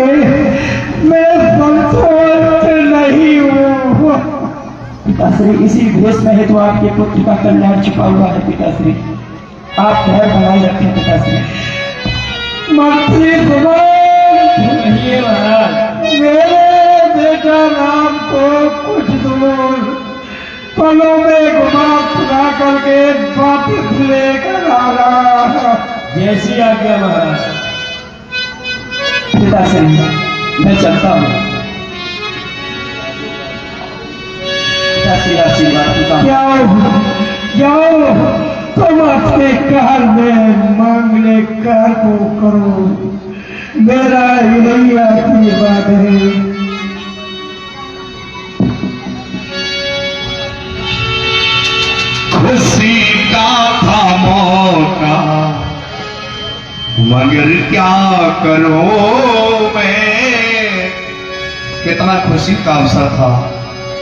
मैं संतुष्ट नहीं हूँ। पिताश्री, इसी भेष में है तो आपके पुत्र का कल्याण छिपा हुआ है। पिताश्री, आप धैर्य बनाए रखें। पिताश्री, मंत्री कहिए महाराज। मेरे बेटा राम को कुछ दूर पलों में घुमा फिरा करके वापिस लेकर आ रहा। जैसी आज्ञा महाराज। पिताश्री, मैं चलता हूँ। पिताश्री, आशीर्वाद की बात। जाओ, तुम अपने कार में मांगने कार को करो। मेरा यही आशीर्वाद है। खुशी का था मौका, मगर क्या करूं मैं। कितना खुशी का अवसर था।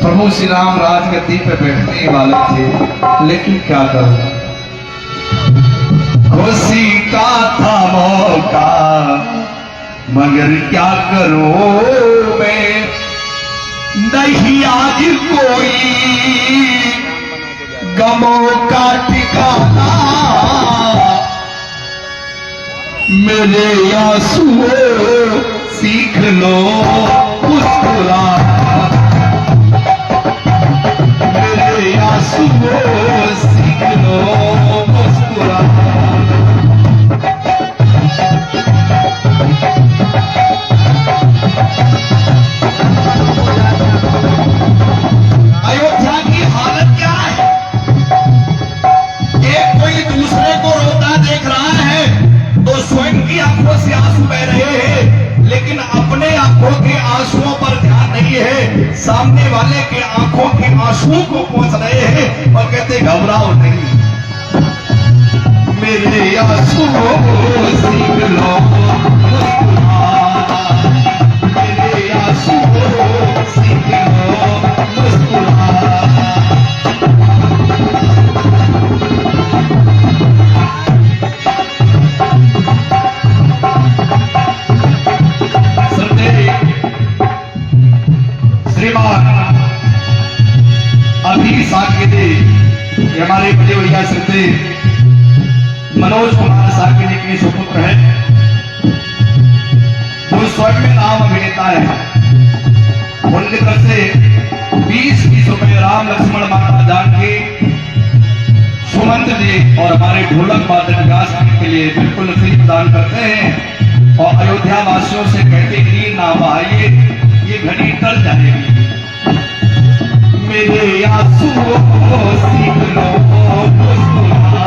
प्रभु श्री राम राजगद्दी पे बैठने वाले थे, लेकिन क्या करूं। खुशी का था मौका, मगर क्या करूं मैं। नहीं आज कोई गमों का ठिकाना, मेरे आंसुओं सीख लो मुस्कुराना। मेरे आंसुओं सीख लो मुस्कुराना। अयोध्या की हालत क्या है। एक कोई दूसरे को रोता देख रहा है तो स्वयं की आंखों से आंसू बह रहे हैं, लेकिन अपने आंखों के आंसुओं पर ध्यान नहीं है। सामने वाले के आंखों के आंसुओं को पोंछ रहे हैं और कहते घबराओ नहीं, मेरे आंसुओं सीख लो मुस्कुराना। मेरे आंसुओं सीख लो मुस्कुराना। अभी साकेते हमारे बड़े भैया श्रद्धे मनोज कुमार साकेते के सुपुत्र है। वो स्वयं में नाम अभिनेता है। उनकी तरफ से 20 रुपए राम लक्ष्मण माता जानकी सुमंत जी और हमारे ढोलक वादक व्यास के लिए बिल्कुल फ्री प्रदान करते हैं और अयोध्या वासियों से कहते कि ना बहाइए, ये घड़ी टल जाएगी। मेरे आंसुओं को सीख लो मुस्कुराना।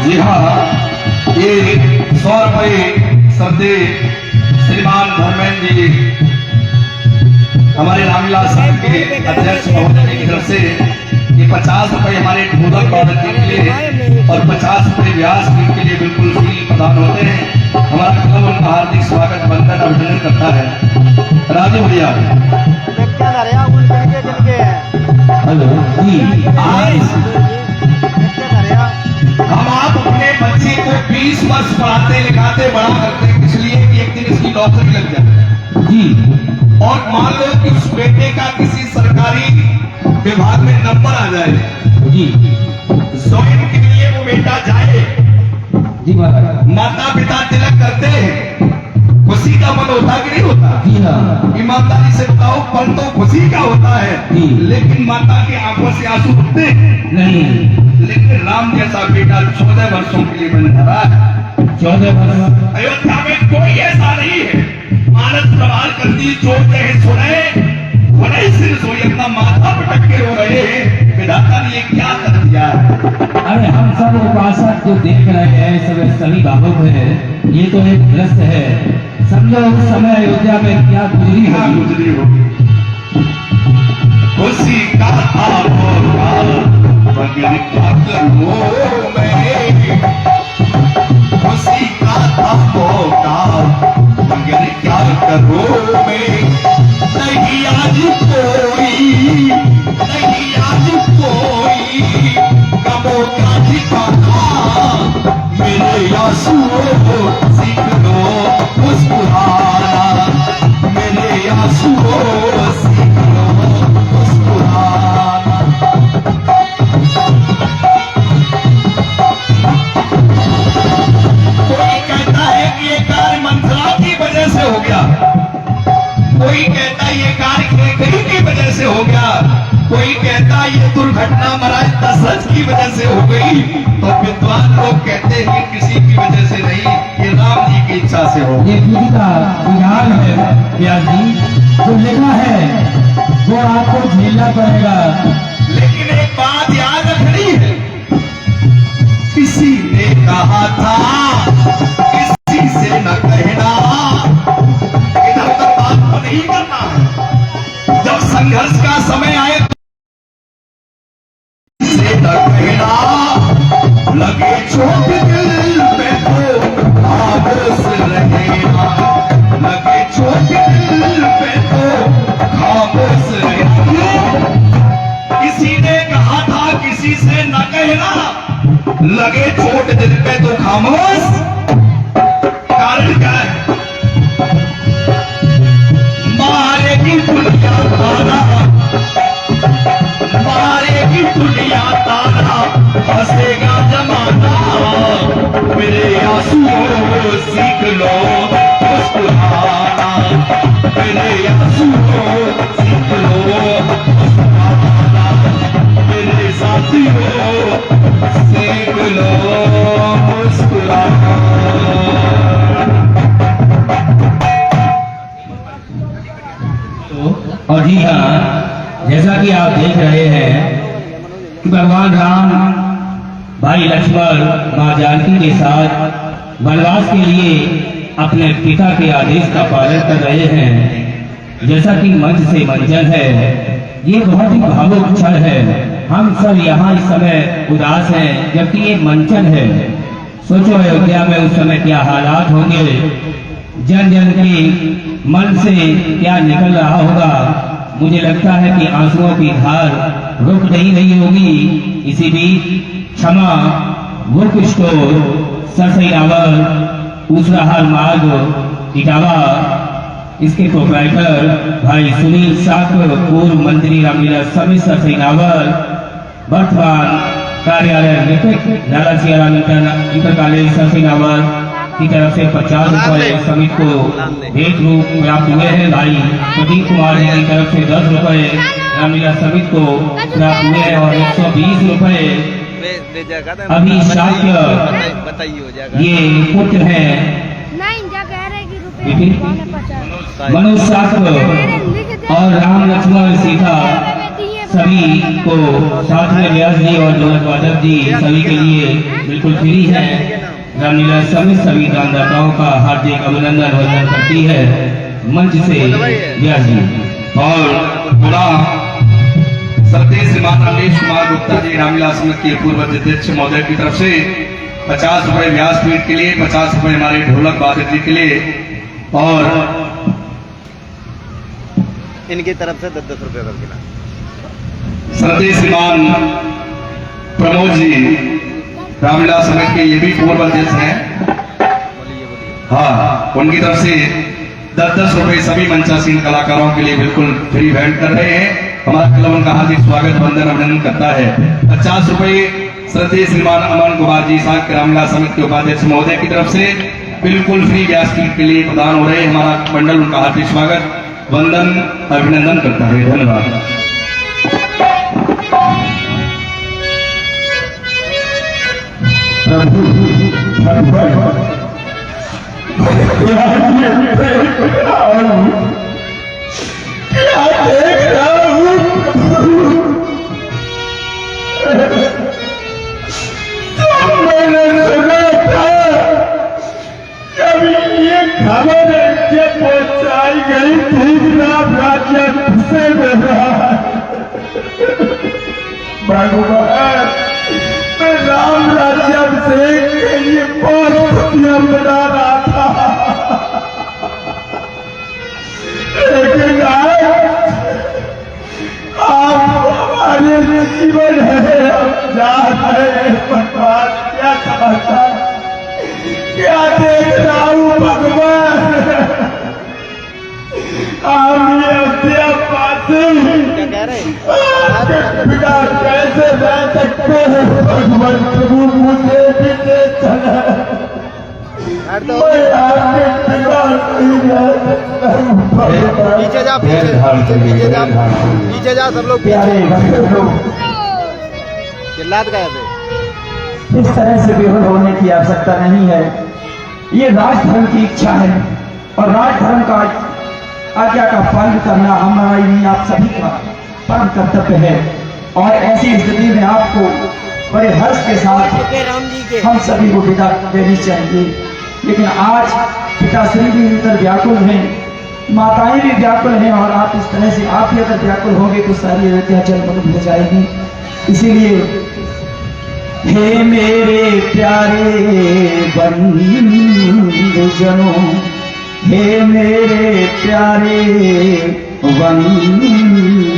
जी हाँ, ये 100 रुपये श्रद्धे श्रीमान धर्मेंद्र जी हमारे रामविलास संघ के अध्यक्ष महोदय की तरफ से ये 50 रुपए हमारे ढोलक वादक के लिए और 50 रुपए व्यास के लिए बिल्कुल फ्री प्रदान होते हैं। हमारा क्लब उनका हार्दिक स्वागत वंदन अभिनंदन करता है। राजू भैया, हेलो जी, हम आप अपने बच्चे को 20 वर्ष पढ़ाते लिखाते बड़ा करते इसलिए कि एक दिन इसकी नौकरी लग जाए जी। और मान लो कि उस बेटे का किसी सरकारी विभाग में नंबर आ जाए जी, स्वयं के लिए वो बेटा जाए जी। माता पिता तिलक करते हैं, खुशी का मन होता कि नहीं होता जी। हाँ, ईमानदारी से बताओ, पल तो खुशी का होता है लेकिन माता की आंखों से आंसू उठते नहीं। लेकिन राम जैसा बेटा 14 वर्षों के लिए बन रहा है। 14 वर्ष अयोध्या में कोई ऐसा नहीं है। मानस प्रवाल करती जो कहे सुने, बड़े सिर सोई अपना माथा पटक के रो रहे हैं। विधाता ने ये क्या कर दिया। अरे हम सब उपासक जो देख रहे हैं, सब सभी भावुक है। ये तो एक दृश्य है। समझो उस समय अयोध्या में क्या गुजरी होगी। खुशी का था मौका, मगर क्या करूं मैं। खुशी का था मौका, मगर क्या करो मैं, नहीं आज कोई, नहीं आज कोई कमो का ठिकाना, मेरे आंसुओं को सीख लो मुस्कुराना, मेरे आंसुओं को सीख लो मुस्कुराना। कोई कहता है कि ये कार्य मंत्रा की वजह से हो गया, कोई कहता है ये कार्य खेकड़ी की वजह से हो गया, कोई कहता है ये दुर्घटना महाराज दशरथ की वजह से हो गई, तो विद्वान लोग कहते हैं कि किसी की वजह से नहीं, ये राम जी की इच्छा से हो। ये विधि का विधान है व्यास जी, जो लिखा है वो आपको झेलना पड़ेगा। लेकिन एक बात याद रखनी है, किसी ने कहा था किसी से न कहना, इधर उधर बात को नहीं करना है। जब संघर्ष का समय आए से न कहना, लगे चोट दिल पे तो खामोश रहना, लगे चोट दिल पे तो खामोश रहना। किसी ने कहा था किसी से न कहना, लगे चोट दिल पे तो खामोश। कारण क्या है? मारेगी दुनिया ताना, मारेगी दुनिया ताना, हंसेगा जमाना, मेरे आंसुओं को सीख लो मुस्कुराना, मेरे आंसुओं को सीख लो मुस्कुराना, मेरे साथियों सीख लो मुस्कुराना। और जी हाँ, जैसा कि आप देख रहे हैं कि भगवान राम भाई लक्ष्मण माँ जानकी के साथ वनवास के लिए अपने पिता के आदेश का पालन कर रहे हैं। जैसा कि मंच से मंचन है, ये बहुत ही भावुक क्षण है। हम सब यहाँ इस समय उदास हैं, जबकि ये मंचन है। सोचो अयोध्या में उस समय क्या हालात होंगे, जन जन के मन से क्या निकल रहा होगा। मुझे लगता है कि आंसुओं की धार रुक नहीं रही होगी। इसी बीच क्षमा बुक स्टोर सरसई रावल उसराहार मार्ग इटावा, इसके प्रोप्राइटर भाई सुनील साकर, पूर्व मंत्री रामलीला समिति सरसई रावल, वर्तमान कार्यालय नितिक लाला सियाराम इंटर कॉलेज सरसई रावल की तरफ से 50 रुपए समिति को भेंट रूप प्राप्त हुए हैं। भाई प्रदीप कुमार की तरफ से 10 रुपए रामलीला समिति को प्राप्त हुए हैं और 120 रुपए अभी शाक्य ये पुत्र है मनोज शाक्य और राम लक्ष्मण सीता, सभी को साथ में व्यास जी और ढोलक वादक जी सभी के लिए बिल्कुल फ्री है। रामलीला समिति सभी दानदाताओं का हार्दिक अभिनंदन वंदन करती है। मंच से व्यास जी और बड़ा सतीश श्रीमान रमेश कुमार गुप्ता जी रामलीला समिति के पूर्व अध्यक्ष महोदय की तरफ से 50 रुपए व्यासपीठ के लिए, 50 रुपए हमारे ढोलक वादक जी के लिए और इनकी तरफ से 10-10 रुपए करके ना। सतीश श्रीमान प्रमोद जी रामलीला समिति के ये भी पूर्व अध्यक्ष हैं। हाँ, उनकी तरफ से 10-10 रुपए सभी मंचासीन कलाकारों के लिए बिल्कुल फ्री भेंट कर रहे हैं। हमारा क्लब उनका हार्दिक स्वागत वंदन अभिनंदन करता है। 50 रुपए श्रद्धेय श्रीमान अमन कुमार जी साहब रामलीला समिति के उपाध्यक्ष महोदय की तरफ से बिल्कुल फ्री व्यासपीठ के लिए प्रदान हो रहे हैं। हमारा मंडल उनका हार्दिक स्वागत वंदन अभिनंदन करता है। धन्यवाद। खबर पहुंचाई गई थी राम राज्य घुसे में भगवान, मैं राम राज्य से ये बहुत खुशियां मना रहा था। जीवन है जा रहे भगवान, क्या समाचार, क्या देख रहा हूँ भगवान। आप ये हत्या पाते क्या कह रहे हैं? बिना कैसे रह सकते हैं भगवान, प्रभु मुझे भी ले चला, बैठ दो। मैं आपके बिना नहीं रह सकता हूँ भगवान। पीछे जा, पीछे जा, पीछे जा सब लोग, प्यारे पीछे। भक्त लोग, चिल्लात गए थे। इस तरह से विफल होने की आवश्यकता नहीं है। ये राजधर्म की इच्छा है और राजधर्म का आज्ञा का पालन करना हमारा ही नहीं, आप सभी का परम कर्तव्य है। और ऐसी स्थिति में आपको बड़े हर्ष के साथ राम जी के हम सभी को विदा देनी चाहिए। लेकिन आज पिताश्री भी इधर व्याकुल हैं, माताएं भी व्याकुल हैं, और आप इस तरह से आप भी अगर व्याकुल होंगे तो सारी अयोध्या जलमग्न हो जाएगी। इसीलिए हे मेरे प्यारे बंधुजनों, हे मेरे प्यारे बंधुजनों,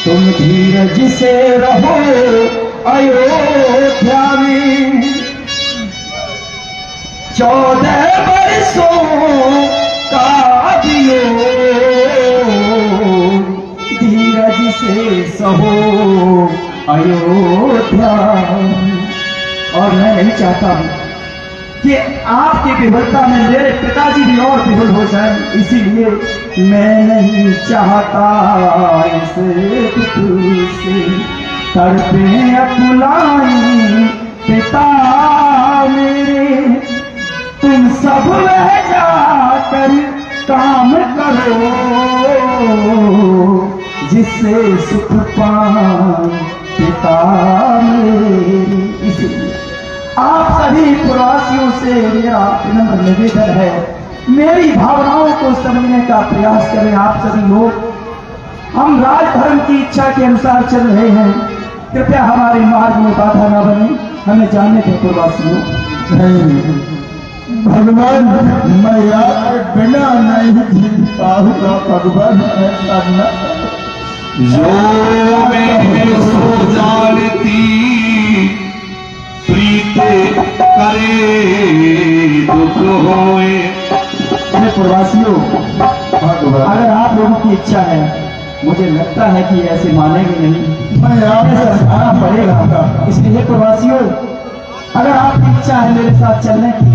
तुम धीरज से रहो अयोध्या में। 14 वर्षों का दियो धीरज से सहो अयोध्या। और मैं नहीं चाहता हूं कि आपकी विफलता में मेरे पिताजी भी और विफल हो जाए, इसीलिए मैं नहीं चाहता इस दुख से तड़पे अकुलाई पिता मेरे। तुम सब रह जाकर काम करो जिससे सुख पाए पिता मेरे। इसलिए आप सभी प्रवासियों से मेरा विनम्र निवेदन है, मेरी भावनाओं को समझने का प्रयास करें। आप सभी लोग, हम राजधर्म की इच्छा के अनुसार चल रहे हैं, कृपया हमारे मार्ग में बाधा न बने, हमें जाने के प्रवासियों। भगवान, मैं आपके बिना नहीं जी पाऊंगा भगवान, ऐसा न जो मैं सो जानती प्रीत करे दुख होए। प्रवासियों, अगर आप लोगों की इच्छा है, मुझे लगता है कि ऐसे मानेंगे नहीं, मैं आपसे समझाना पड़ेगा। इसलिए प्रवासियों, अगर आपकी इच्छा है मेरे साथ चलने की,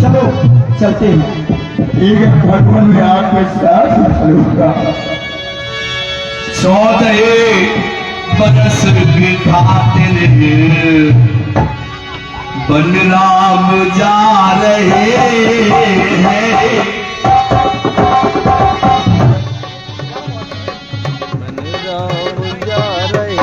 चलो चलते हैं। ठीक है भगवान, मैं आपके साथ चलूंगा। 14 बरस की खातिर बलराम जा रहे हैं। बलराम जा रहे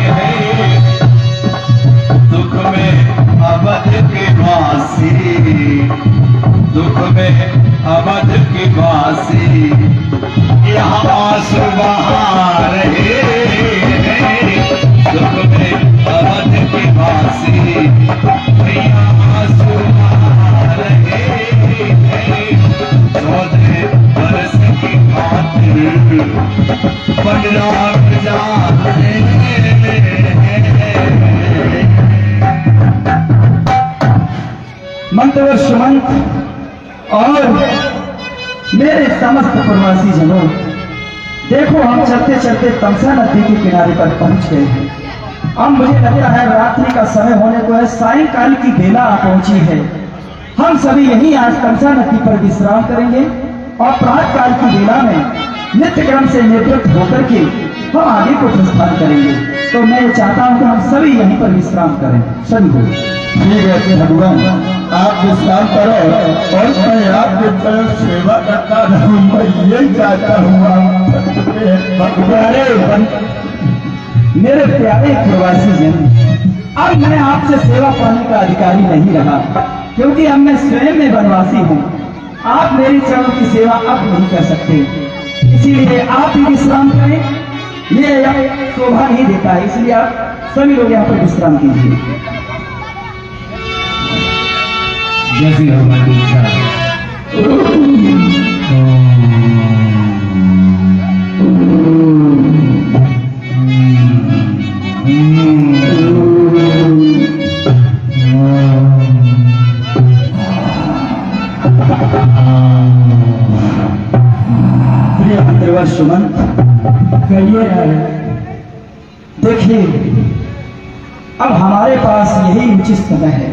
हैं, दुख में अवध के वासी, दुख में अवध के वासी यहाँ आंसू बहा रहे हैं, दुख में अवध के वासी यहाँ आंसू बहा रहे हैं। 14 बरस की खातिर बलराम जा रहे हैं। मंत्र सुमंत और मेरे समस्त प्रवासी जनों, देखो हम चलते चलते तमसा नदी के किनारे पर पहुंच गए हैं। अब मुझे लग रहा है रात्रि का समय होने को है, सायंकाल की बेला पहुंची है। हम सभी यहीं आज तमसा नदी पर विश्राम करेंगे और प्रातःकाल की बेला में नित्य क्रम से निवृत्त होकर के हम आगे को प्रस्थान करेंगे। तो मैं चाहता हूं कि हम सभी यहीं पर विश्राम करें, सभी लोग। ठीक है भगवान, आप विश्राम करो और मैं आपके चरण सेवा करता रहूं। मैं यही चाहता हूँ भगवान। मेरे प्यारे प्रवासी जन, अब मैं आपसे सेवा पाने का अधिकारी नहीं रहा, क्योंकि अब मैं स्वयं में वनवासी हूँ। आप मेरी चरणों की सेवा अब नहीं कर सकते, इसीलिए आप ही विश्राम करें। ये शोभा नहीं देता है, इसलिए आप सभी लोग यहाँ पर विश्राम कीजिए। जैसी हमारी इच्छा। सुमन कहिए, देखिए अब हमारे पास यही उचित समय है,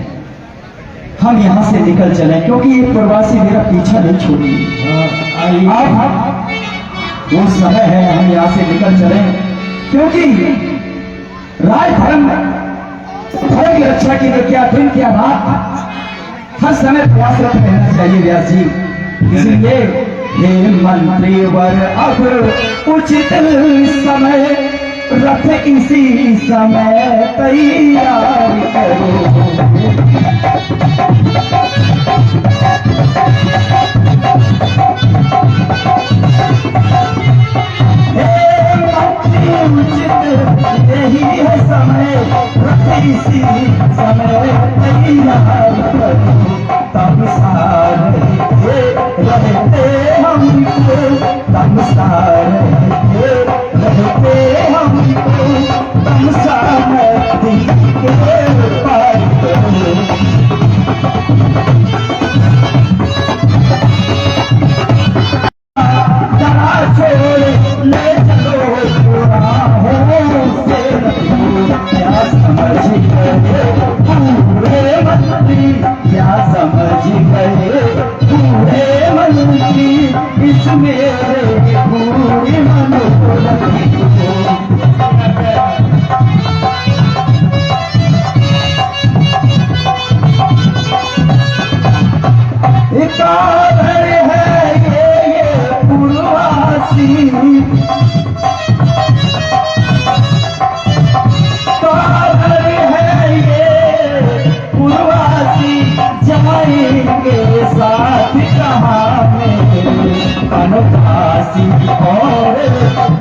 हम यहाँ से निकल चलें, क्योंकि ये प्रवासी मेरा पीछा नहीं छोड़ेंगे। अब वो समय है हम यहाँ से निकल चलें, क्योंकि राय धर्म की रक्षा के लिए क्या दिन क्या रात हर समय प्रयासरत रहना चाहिए व्यास जी। इसलिए हे मंत्री वर अब उचित समय रथ इसी समय तैयार करो। हे मंत्री उचित यही है समय रथ इसी समय तैयार करो। तब सारे रहते हमको, तब सारे रहते हमको, तब सारे के पार करो। जरा छोड़ ले चलो से क्या समझ गए पूरे मंत्री, क्या समझ गए पूरे मंत्री इस मेरे पूरे मनोरथ को। है ये पूर्वासी, है ये पूर्वासी, जाएंगे साथ कहाँ में वनवासी और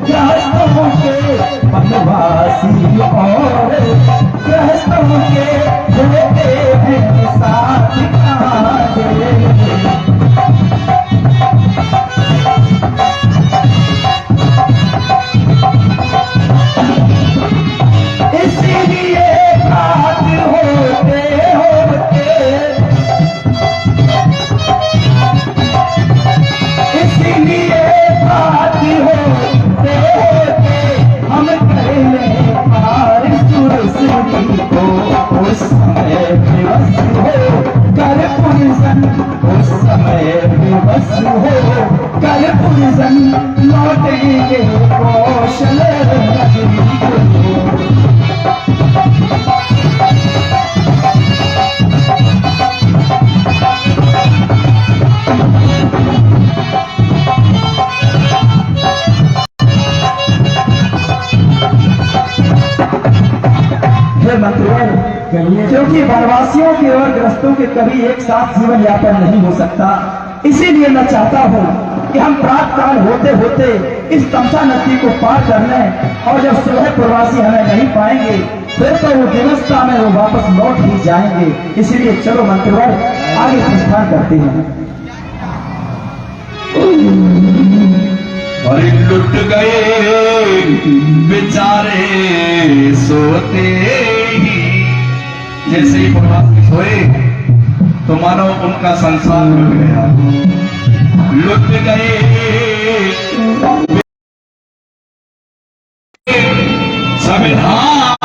गृहस्थों के, वनवासी और गृहस्थों के होते हैं साथ कहाँ में। इसीलिए बात होते होते, इसीलिए बात होते होते हम कहने पार सुरसरी को। उस समय विवश हो कर पुरजन, उस समय विवश हो कर पुरजन, लौटेंगे कौशल नगरी को। क्योंकि वनवासियों के और ग्रस्तों के कभी एक साथ जीवन यापन नहीं हो सकता, इसीलिए मैं चाहता हूँ कि हम प्रातः काल होते होते इस तमसा नदी को पार कर लें, और जब सुबह प्रवासी हमें नहीं पाएंगे फिर तो वो व्यवस्था में वो वापस लौट ही जाएंगे। इसीलिए चलो मंत्रिवर आगे प्रस्थान करते हैं। और लुट गए बेचारे सोते ही, जैसे ही प्रवासी सोए तो मानो उनका संसार लुट गया। लुट गए संविधान,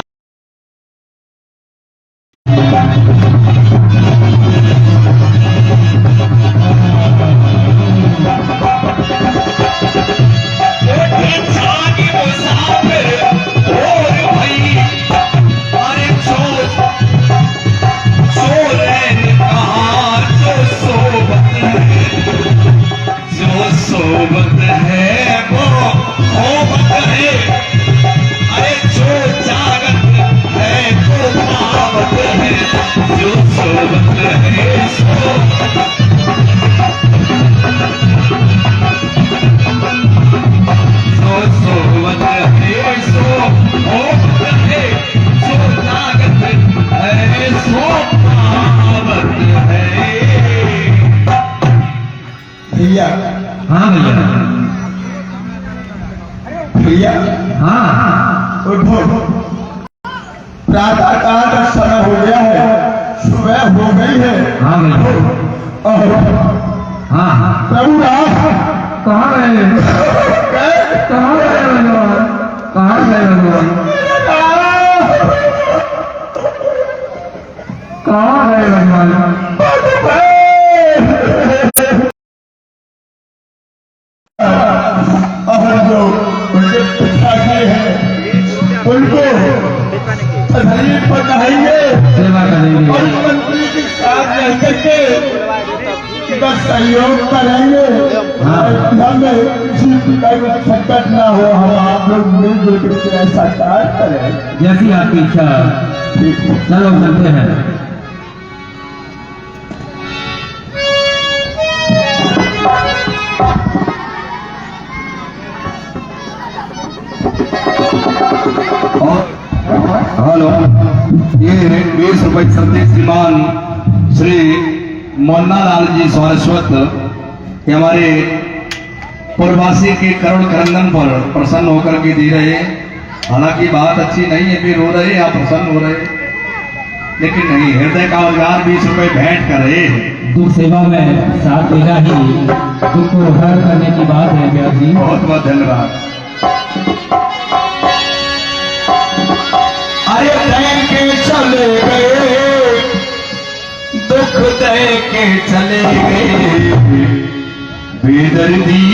भैया हाँ भैया। भैया हाँ उठो, प्रातः काल का समय हो गया है, सुबह हो गई है। हाँ भैया। और हाँ प्रभु राम कहाँ गए? कहाँ गए भगवान? कहाँ गए भगवान? कहाँ गए भगवान? और जो उनके पिता जी हैं उनको शरीर पर नहाएंगे सेवा करेंगे। और मंत्री के साथ रह करके बस सहयोग करेंगे। हमें किसी प्रकार का संकट ना हो, हम आप लोग मिलजुल करके ऐसा कार्य करें। जैसी आपकी इच्छा। चलो चलते हैं। हेलो, ये 20 रुपए चलते श्रीमान श्री मोन्ना लाल जी सारस्वत ये हमारे पूर्ववासी के करुण क्रंदन पर प्रसन्न होकर के दे रहे हैं। हालांकि बात अच्छी नहीं है, भी रो रहे या प्रसन्न हो रहे, लेकिन नहीं, हृदय का उद्गार 20 रुपए भेंट कर रहे हैं। दुख सेवा में साथ देना ही दुख को हर करने की बात है व्यास जी। बहुत बहुत धन्यवाद। अरे दे के चले गए, दुख दे के चले गए, बेदर्दी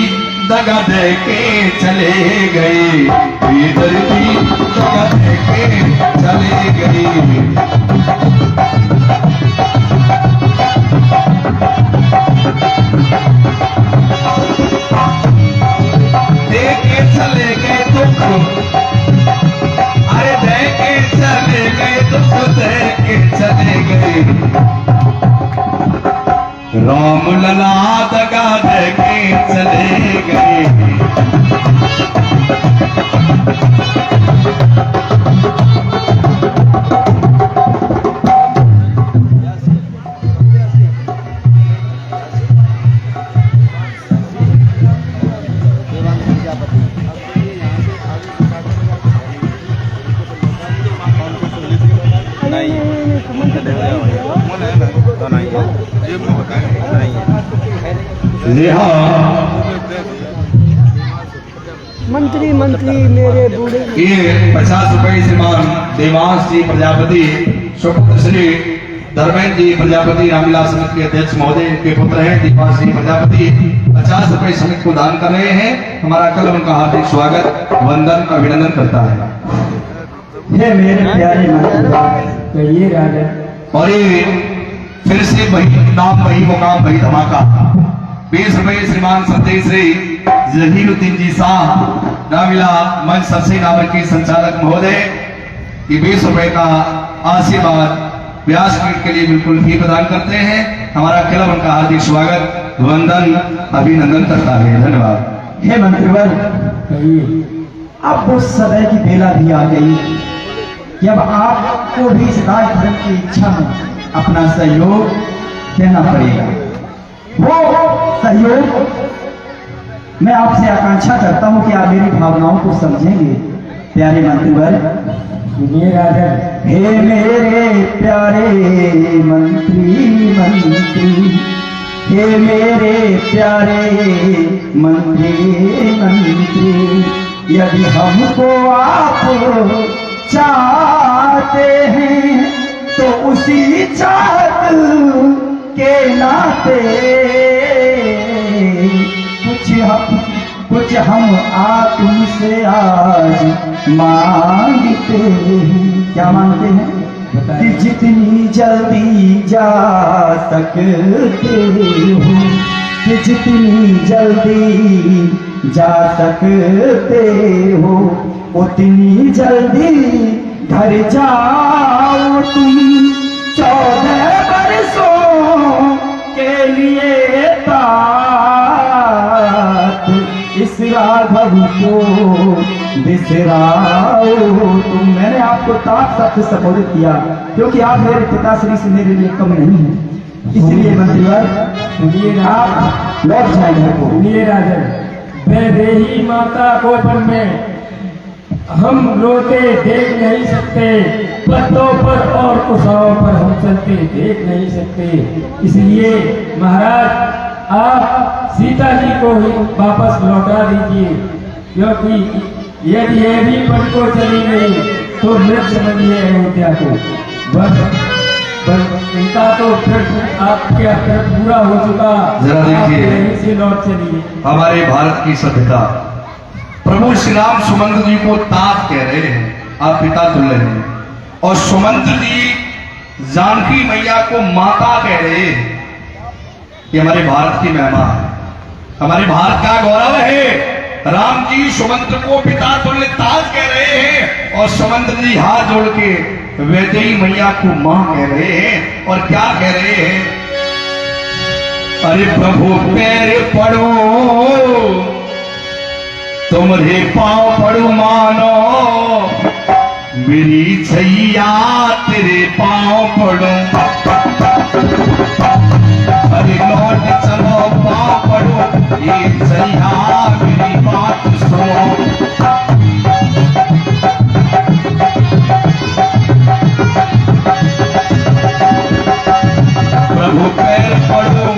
दगा दे के चले गए, बेदर्दी दगा दे के चले गए। दे के चले गए दुख, अरे दे के चले गए दुख दे के चले गए, राम लला दगा दे के चले गए। मंत्री मंत्री मेरे बूढ़े ये 50 रुपए श्रीमान देवांश जी प्रजापति, सुपुत्र श्री धर्मेंद्र जी प्रजापति, रामविलास समिति के अध्यक्ष महोदय के पुत्र हैं दीपांश जी प्रजापति, 50 रुपए समिति को दान कर रहे हैं। हमारा कल उनका हार्दिक स्वागत वंदन अभिनंदन करता है। ये मेरे प्यारे कहिए राजा। और ये फिर से वही नाम वही मुकाम वही धमाका, 20 रुपए श्रीमान सत्य श्री जहीरुद्दीन जी शाह नामिला मंच सरसी नावर के संचालक महोदय, ये 20 रुपए का आशीर्वाद व्यास के लिए बिल्कुल फी प्रदान करते हैं। हमारा क्लब उनका हार्दिक स्वागत वंदन अभिनंदन करता है। धन्यवाद। हे मंत्रिवर कहिए, अब उस समय की बेला भी आ गई कि अब आपको भी इस राज धर्म की इच्छा में अपना सहयोग देना पड़ेगा। वो सहयोग मैं आपसे आकांक्षा करता हूं कि आप मेरी भावनाओं को समझेंगे। प्यारे मंत्रीवर, सुनिए राजा। हे मेरे प्यारे मंत्री मंत्री, हे मेरे प्यारे मंत्री मंत्री, यदि हमको आप चाहते हैं तो उसी चाहत के नाते कुछ हम आप तुमसे आज मांगते हैं। क्या मांगते हैं? कि जितनी जल्दी जा सकते हो, कि जितनी जल्दी जा सकते हो उतनी जल्दी घर जाओ तुम। 14 बरसों के लिए इस राघव को बिसराओ तुम। मैंने आपको ताक साथ संबोधित किया क्योंकि आप मेरे पिताश्री से मेरे लिए कम नहीं है। इसलिए मंत्रीवर सुनिए आप लौट जाए घर को। सुनिए राजन, वैदेही माता को वन में हम रोते देख नहीं सकते, पत्तों पर और कुशाओं पर हम चलते देख नहीं सकते। इसलिए महाराज आप सीता जी को ही वापस लौटा दीजिए, क्योंकि यदि ये भी वन को चली गई तो मृत समझिए अयोध्या को। बस इनका तो फिर आपके फिर पूरा हो चुका। जरा देखिए। आप यहीं से लौट चलिए। हमारे भारत की सभ्यता प्रभु श्री राम सुमंत जी को तात कह रहे हैं, आप पिता तुल्य हैं, और सुमंत जी जानकी मैया को माता कह रहे हैं। ये हमारे भारत की महिमा है, हमारे भारत का गौरव है। राम जी सुमंत को पिता तुल्य तात कह रहे हैं और सुमंत जी हाथ जोड़ के वैदेही मैया को मां कह रहे हैं। और क्या कह रहे हैं? अरे प्रभु पैर पड़ो, तुम्हारे पांव पड़ो मानो, मेरी छैया तेरे पांव पड़ो। अरे लौट चलो पांव पड़ो, ये छैया मेरी बात सुनो। प्रभु पैर पड़ो,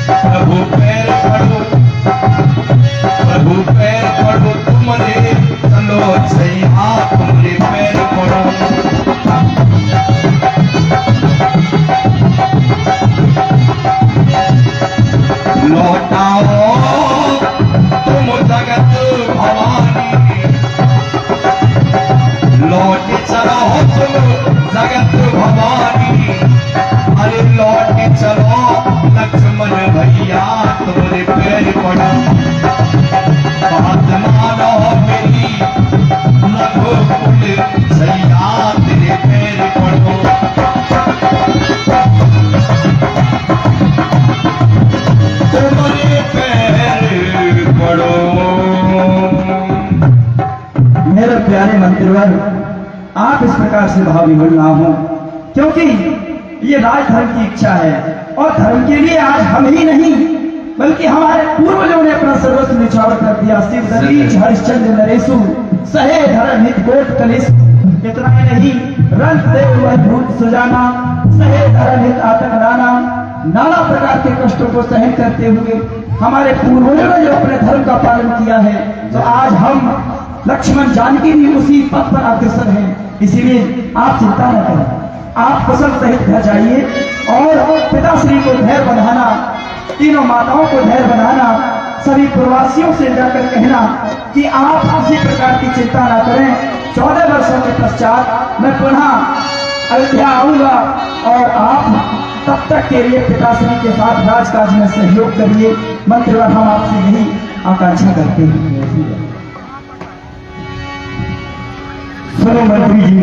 प्रभु पैर पड़ो, प्रभु पैर पड़ो, तुमरे चलो छैया तुमरे पैर पड़ो। लौटाओ तुम जगत भवानी, लौट चलो तुम जगत भवानी। अरे लौट चलो लक्ष्मण भैया तुम्हारे पैर पड़ो। बात मानो मेरी रघुकुल सैया तेरे पैर पड़ो। तुम्हारे पैर पड़ो। मेरे प्यारे मंत्रीवर, आप इस प्रकार से भाव विभोर ना हो, क्योंकि ये राजधर्म की इच्छा है और धर्म के लिए आज हम ही नहीं बल्कि हमारे पूर्वजों ने अपना सर्वस्व निछावर कर दिया। शिव दलीच हरिश्चंद्र नरेशु सहे धर्म हित कोट कलेश। इतना ही नहीं, रंग देव वह भूत सुजाना, सहे धर्म हित आतंक नाना। नाना प्रकार के कष्टों को सहन करते हुए हमारे पूर्वजों ने जो अपने धर्म का पालन किया है, तो आज हम लक्ष्मण जानकी भी उसी पथ पर अग्रसर हैं। इसीलिए आप चिंता न करें, आप कुशल सहित घर जाइए और पिताश्री को धैर्य बंधाना, तीनों माताओं को धैर्य बनाना, सभी प्रवासियों से जाकर कहना कि आप किसी प्रकार की चिंता न करें। 14 वर्षों के पश्चात मैं पुनः अयोध्या आऊंगा और आप तब तक के लिए पिताश्री के साथ राजकाज में सहयोग करिए। मंत्रीवर, हम आपसे यही आकांक्षा करते हैं। सुनो मंत्री जी,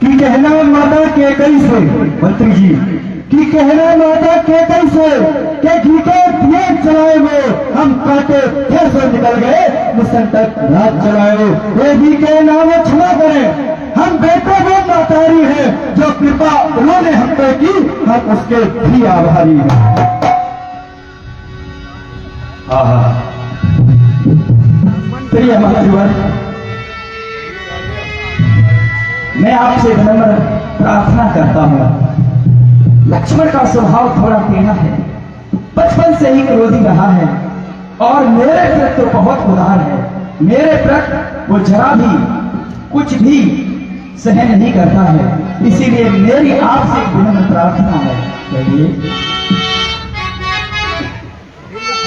कि कहना माता के कैसे, मंत्री जी कि कहना माता के कैसे के घीटे दिए चलाए वो हम काटे फिर से निकल गए मिशन तक रात चलाए वो। वे भी के नाम क्षमा करें, हम बेटे वो मातारी हैं जो कृपा उन्होंने हम पे की, हम उसके भी आभारी हैं। प्रिय मंत्रीवर, मैं आपसे विनम्र प्रार्थना करता हूँ। लक्ष्मण का स्वभाव थोड़ा टेढ़ा है, बचपन से ही क्रोधी रहा है और मेरे प्रति तो बहुत उदार है। मेरे प्रति वो जरा भी कुछ भी सहन नहीं करता है। इसीलिए मेरी आपसे एक विनम्र प्रार्थना है, कहिए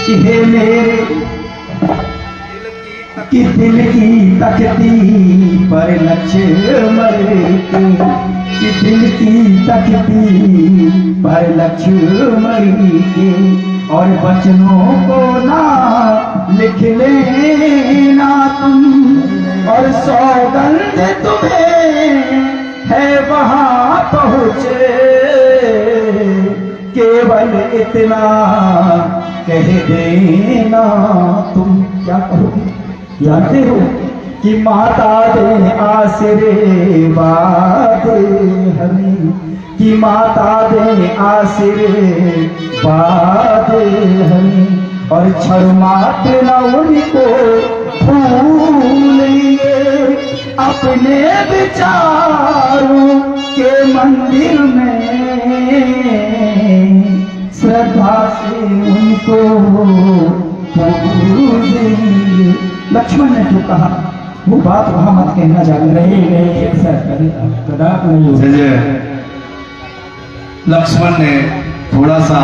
कि हे मेरे कि दिल की तकती पर लक्ष्मण कि दिल की तकती पर लक्ष्मण के और वचनों को ना लिख लेना तुम और सौगंध तुम्हें है वहां पहुंचे, केवल इतना कह देना तुम। क्या कहोगे? जानते हो कि माता दे आशीर्वाद हमें कि कि माता दे आशीर्वाद हमें और क्षमात न उनको भूलिए। अपने विचारों के मंदिर में श्रद्धा से उनको पूजिए। लक्ष्मण ने जो कहा वो बात वहां मत कहना जाने नहीं नहीं ऐसा कदाप नहीं होगा। जय लक्ष्मण ने थोड़ा सा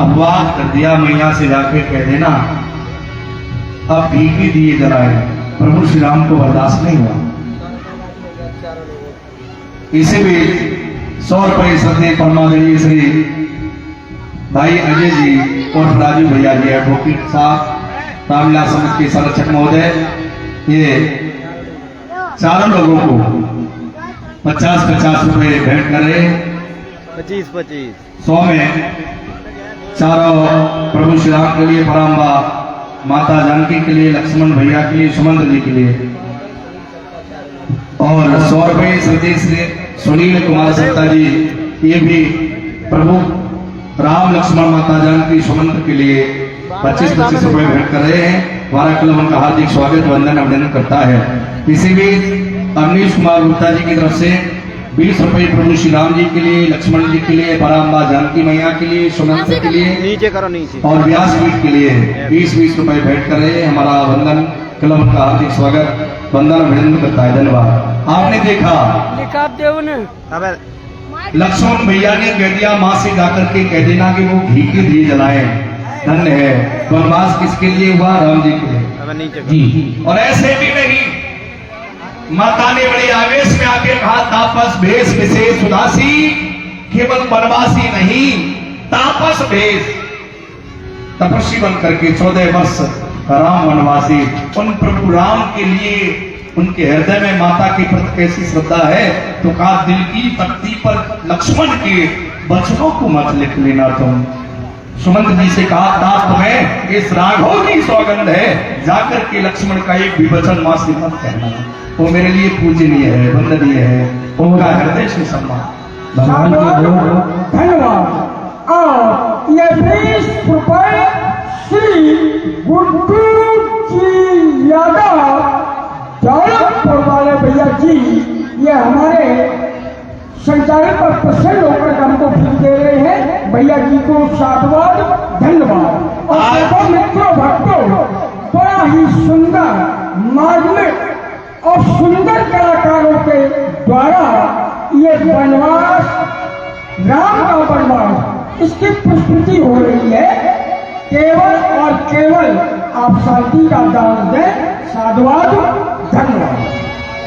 अपवाद कर दिया, मैया से जाके कह देना अब घी के दिए जलाए। प्रभु श्री राम को बर्दाश्त नहीं हुआ। इसी बीच 100 रुपये सदने परमादरणीय श्री भाई अजय जी और राजू भैया जी एडवोकेट साहब रामलीला समिति के संरक्षक महोदय, ये चारों लोगों को 50-50 रुपए भेंट कर रहे। 25-25 100 में चारों प्रभु श्री राम के लिए, पराम्बा माता जानकी के लिए, लक्ष्मण भैया के लिए, सुमंत्र जी के लिए, और 100 रुपये श्री सुनील कुमार सत्ता जी, ये भी प्रभु राम लक्ष्मण माता जानकी सुमंत्र के लिए 25-25 रुपए भेंट कर रहे हैं। हमारा क्लब उनका हार्दिक स्वागत वंदन अभिनंदन करता है। इसी बीच अवनीश कुमार गुप्ता जी की तरफ से 20 रुपए प्रभु श्री राम जी के लिए, लक्ष्मण जी के लिए, पराम्बा जानकी मैया के लिए, सुमंत्र के लिए नीचे करो नीचे और व्यासपीठ के लिए 20-20 रुपए भेंट कर रहे हैं। हमारा वंदन क्लब उनका हार्दिक स्वागत वंदन अभिनंदन करता है। धन्यवाद। आपने देखा लिखा देव ने अब लक्ष्मण भैया ने कह दिया माँ से जाकर के कह देना कि वो घी के दिए जलाएं। धन्य है। वनवास किसके लिए हुआ? राम जी के लिए। अब नीचे जी और ऐसे भी नहीं, माता ने बड़े आवेश में आके कहा तापस भेष विशेष उदासी, केवल वनवासी नहीं तापस भेष, तपस्वी बन करके 14 वर्ष राम वनवासी। उन प्रभु राम के लिए उनके हृदय में माता के प्रति कैसी श्रद्धा है, तो कहा दिल की तख्ती पर लक्ष्मण के वचनों को मत लिख लेना तुम। सुमंत्र जी से कहा तात तुम्हें इस राघव की सौगंध है, जाकर के लक्ष्मण का एक भी वचन मां से मत कहना, वो मेरे लिए पूजनीय है, वंदनीय है, उनका हृदय से सम्मान। भगवान की धन्यवाद। और ये 20 रुपए श्री गुड्डू जी यादव दौलतपुर वाले भैया जी, ये हमारे संचालन पर प्रसन्न होकर हमको फीस दे रहे हैं। भैया जी को साधुवाद, धन्यवाद। और देखो मित्रों भक्तों, बड़ा ही सुंदर मार्मिक और सुंदर कलाकारों के द्वारा ये वनवास, राम का वनवास, इसकी प्रस्तुति हो रही है। केवल और केवल आप शांति का दान दें। साधुवाद, धन्यवाद।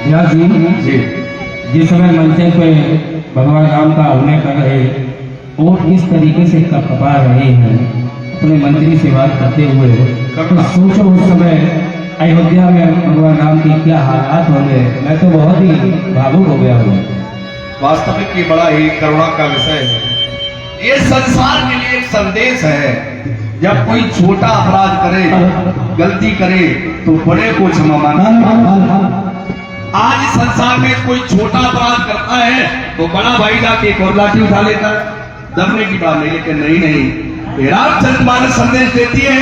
व्यास जी जिस समय मंचे पे भगवान राम का अभिनय कर रहे और इस तरीके से कपा रहे हैं अपने मंत्री से बात करते हुए, तो सोचो उस समय अयोध्या में भगवान राम की क्या हालात होंगे। मैं तो बहुत ही भावुक हो गया हूँ। वास्तविक ये बड़ा ही करुणा का विषय है। ये संसार के लिए एक संदेश है, जब कोई छोटा अपराध करे, गलती करे, तो बड़े को क्षमा मांगना। आज इस संसार में कोई छोटा अपराध करता है तो बड़ा भाई जाके एक और लाठी उठा लेता है, दबने की बात नहीं। लेकिन नहीं, रामचरितमानस संदेश देती है,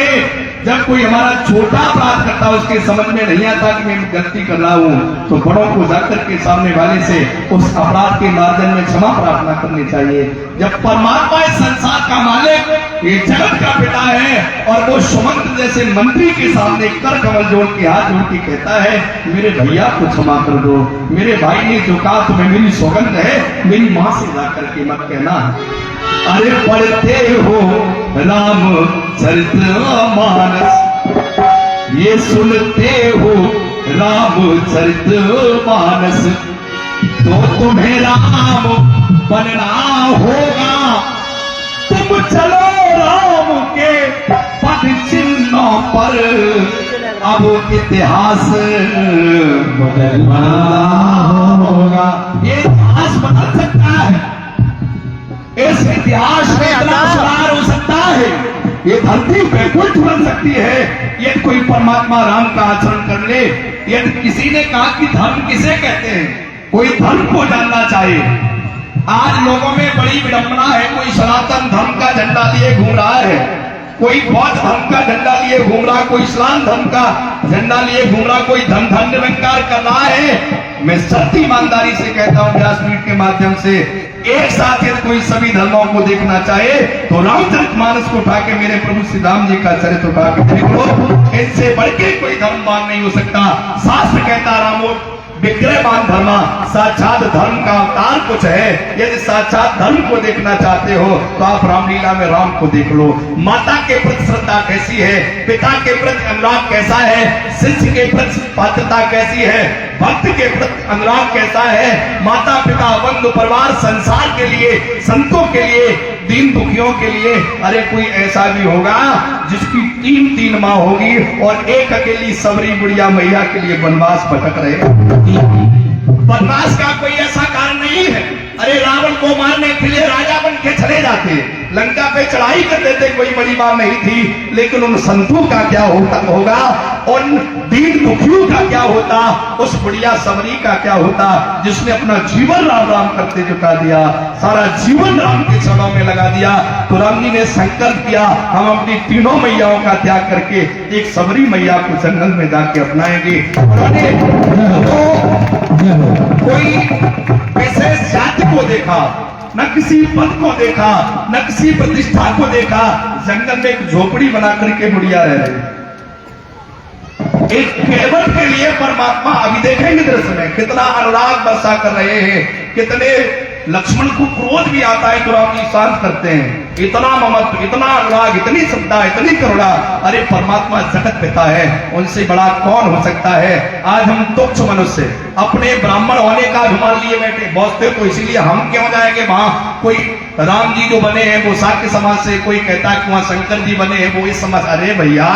जब कोई हमारा छोटा अपराध करता है, उसके समझ में नहीं आता कि मैं गलती कर रहा हूं, तो बड़ों को जाकर के सामने वाले से उस अपराध के मार्जन में क्षमा प्रार्थना करनी चाहिए। जब परमात्मा इस संसार का मालिक, ये जगत का पिता है, और वो सुमंत्र जैसे मंत्री के सामने कर कमल जोड़ के हाथ जोड़ के कहता है मेरे भैया को क्षमा कर दो, मेरे भाई ने जो कहा तुम्हें मेरी सौगंध है, मेरी मां से जाकर के मत कहना। अरे पढ़ते हो रामचरितमानस, ये सुनते हो रामचरितमानस, तो तुम्हें राम बनना होगा। तुम चलो राम के पद चिन्हों पर, अब इतिहास बदलना होगा। ये इतिहास बदल सकता है, इस इतिहास में इतना सुधार हो सकता है, ये धरती बैकुंठ बन सकती है यदि कोई परमात्मा राम का आचरण कर ले। यदि किसी ने कहा कि धर्म किसे कहते हैं, कोई धर्म को जानना चाहे आज लोगों में बड़ी विडंबना है, कोई सनातन धर्म का झंडा लिए घूम रहा है, कोई बौद्ध धर्म का झंडा लिए घूम रहा, कोई इस्लाम धर्म का झंडा लिए घूम रहा, कोई धन निरंकार कर रहा है। मैं सत्य ईमानदारी से कहता हूं व्यासपीठ के माध्यम से, एक साथ यदि कोई सभी धर्मों को देखना चाहे तो रामचरितमानस को उठा के मेरे प्रभु श्री राम जी का चरित्र उठा के देख लो, इनसे बढ़ के कोई धर्मवान नहीं हो सकता। शास्त्र कहता रामो विग्रहवान धर्मा, साक्षात धर्म का अवतार कुछ है। यदि साक्षात धर्म को देखना चाहते हो तो आप रामलीला में राम को देख लो। माता के प्रति श्रद्धा कैसी है, पिता के प्रति अनुराग कैसा है, शिष्य के प्रति पात्रता कैसी है, भक्त के प्रति अनुराग कैसा है, माता पिता बंधु परिवार संसार के लिए, संतों के लिए, दीन दुखियों के लिए। अरे कोई ऐसा भी होगा जिसकी तीन माँ होगी और एक अकेली सबरी बुढ़िया मैया के लिए वनवास भटक रहे। वनवास का कोई ऐसा कारण नहीं है। अरे रावण को मारने के लिए राजा बन के चले जाते, लंका पे चढ़ाई कर देते, कोई बड़ी बात नहीं थी। लेकिन उन संतों का क्या होगा, उन दीन दुखियों का क्या होता, उस बुढ़िया सबरी का क्या होता जिसने अपना जीवन राम राम करते जुटा दिया, सारा जीवन राम के चरणों में लगा दिया। तो राम जी ने संकल्प किया हम अपनी तीनों मैयाओं का त्याग करके एक सबरी मैया को जंगल में जाके अपनाएंगे। उन्होंने कोई विशेष जाति को देखा, न किसी पद को देखा, न किसी प्रतिष्ठा को देखा, जंगल में एक झोपड़ी बना करके बुढ़िया रह रहे। एक केवल के लिए परमात्मा, अभी देखेंगे दृश्य में कितना अनुराग वर्षा कर रहे हैं, कितने लक्ष्मण को क्रोध भी आता है तो राम जी शांत करते हैं। इतना ममत्व, इतना अनुराग, इतनी श्रद्धा, इतनी करुणा। अरे परमात्मा जगत पिता है, उनसे बड़ा कौन हो सकता है। आज हम तुच्छ मनुष्य अपने ब्राह्मण होने का अभिमान लिए बैठे, बौसते तो इसीलिए हम क्यों जाएंगे वहां। कोई राम जी जो बने हैं वो शाक्य समाज से, कोई कहता है कि वहां शंकर जी बने हैं वो इस समाज। अरे भैया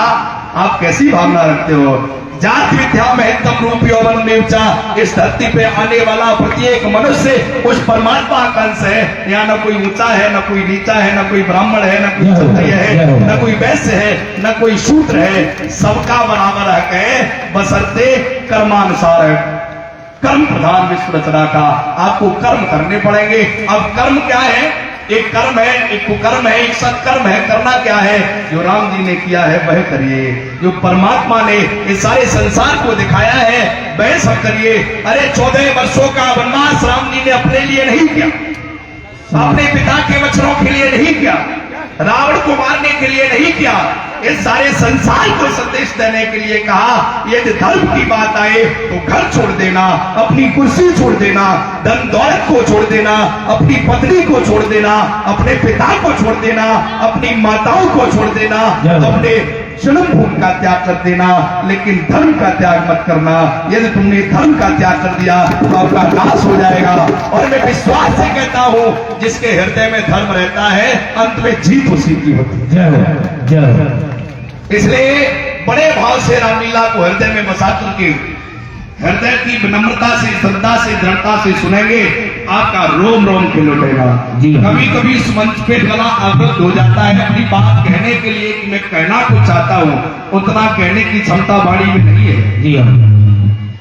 आप कैसी भावना रखते हो। जाति विद्या में तम रूप यौवन देवचा, इस धरती पे आने वाला प्रत्येक मनुष्य उस परमात्मा का अंश है। यहाँ न कोई ऊंचा है, न कोई नीचा है, न कोई ब्राह्मण है, न कोई क्षत्रिय है, न कोई वैश्य है, न कोई शूद्र है, सबका बराबर हक है, बशर्ते कर्मानुसार है। कर्म प्रधान विश्व रचना का, आपको कर्म करने पड़ेंगे। अब कर्म क्या है, एक कर्म है, एक कुकर्म है, एक सत्कर्म है। करना क्या है, जो राम जी ने किया है वह करिए, जो परमात्मा ने इस सारे संसार को दिखाया है वह सब करिए। अरे 14 वर्षों का वनवास राम जी ने अपने लिए नहीं किया, अपने पिता के वचनों के लिए नहीं किया, रावण को मारने के लिए नहीं किया, इस सारे संसार को संदेश देने के लिए कहा। यदि धर्म की बात आए तो घर छोड़ देना, अपनी कुर्सी छोड़ देना, धन दौलत को छोड़ देना, अपनी पत्नी को छोड़ देना, अपने पिता को छोड़ देना, अपनी माताओं को छोड़ देना, अपने जन्मभूमि का त्याग कर देना, लेकिन धर्म का त्याग मत करना। यदि तुमने धर्म का त्याग कर दिया तो आपका नाश हो जाएगा। और मैं विश्वास से कहता हूं जिसके हृदय में धर्म रहता है अंत में जीत उसी की होती है। इसलिए बड़े भाव से रामलीला को हृदय में बसा करके हृदय की विनम्रता से, श्रद्धा से, दृढ़ता से सुनेंगे, आपका रोम रोम खिल उठेगा। कभी कभी इस मंच पे गला अवरुद्ध हो जाता है अपनी बात कहने के लिए कि मैं कहना कुछ चाहता हूँ, उतना कहने की क्षमता वाणी में नहीं है।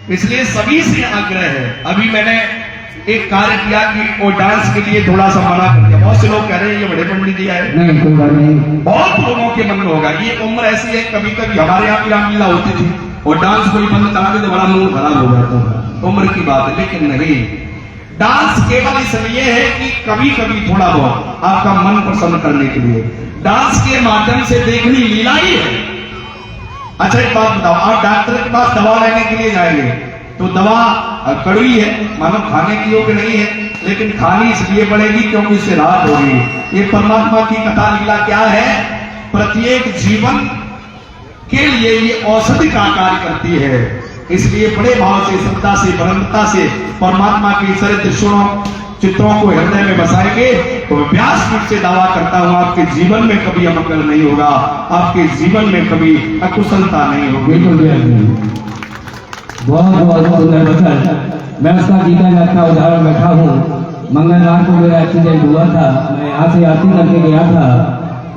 इसलिए सभी से आग्रह है। अभी मैंने एक कार्य किया कि वो डांस के लिए थोड़ा सा मना कर दिया। बहुत से लोग कह रहे हैं ये बड़े पंडित जी आए, नहीं कोई बात नहीं। बहुत लोगों के मन में होगा ये उम्र ऐसी है, कभी कभी हमारे यहाँ की रामलीला होती थी और डांस कोई बंद करा दे तो बड़ा मूड खराब हो जाता था, उम्र की बात है। लेकिन नहीं, डांस केवल इसलिए है कि कभी कभी थोड़ा बहुत आपका मन प्रसन्न करने के लिए डांस के माध्यम से देखनी लीला ही है। अच्छा एक बात बताओ, आप डॉक्टर के पास दवा लेने के लिए जाएंगे तो दवा कड़वी है, मानो खाने की योग्य नहीं है, लेकिन खानी इसलिए पड़ेगी क्योंकि इससे राहत होगी। ये परमात्मा की कथा लीला क्या है, प्रत्येक जीवन के लिए ये औषधि का कार्य करती है। इसलिए बड़े भाव से, श्रद्धा से, विनम्रता से परमात्मा के चरित्र चित्रों को हृदय में बसाएंगे तो व्यासपीठ से दावा करता हूं आपके जीवन में कभी अमंगल नहीं होगा, आपके जीवन में कभी अकुशलता नहीं होगी। बहुत बहुत सुंदर वचन। मैं उसका जीता जागता उदाहरण बैठा हूँ। मंगलवार को मेरा एक्सीडेंट हुआ था, मैं यहाँ से आरती करके गया था।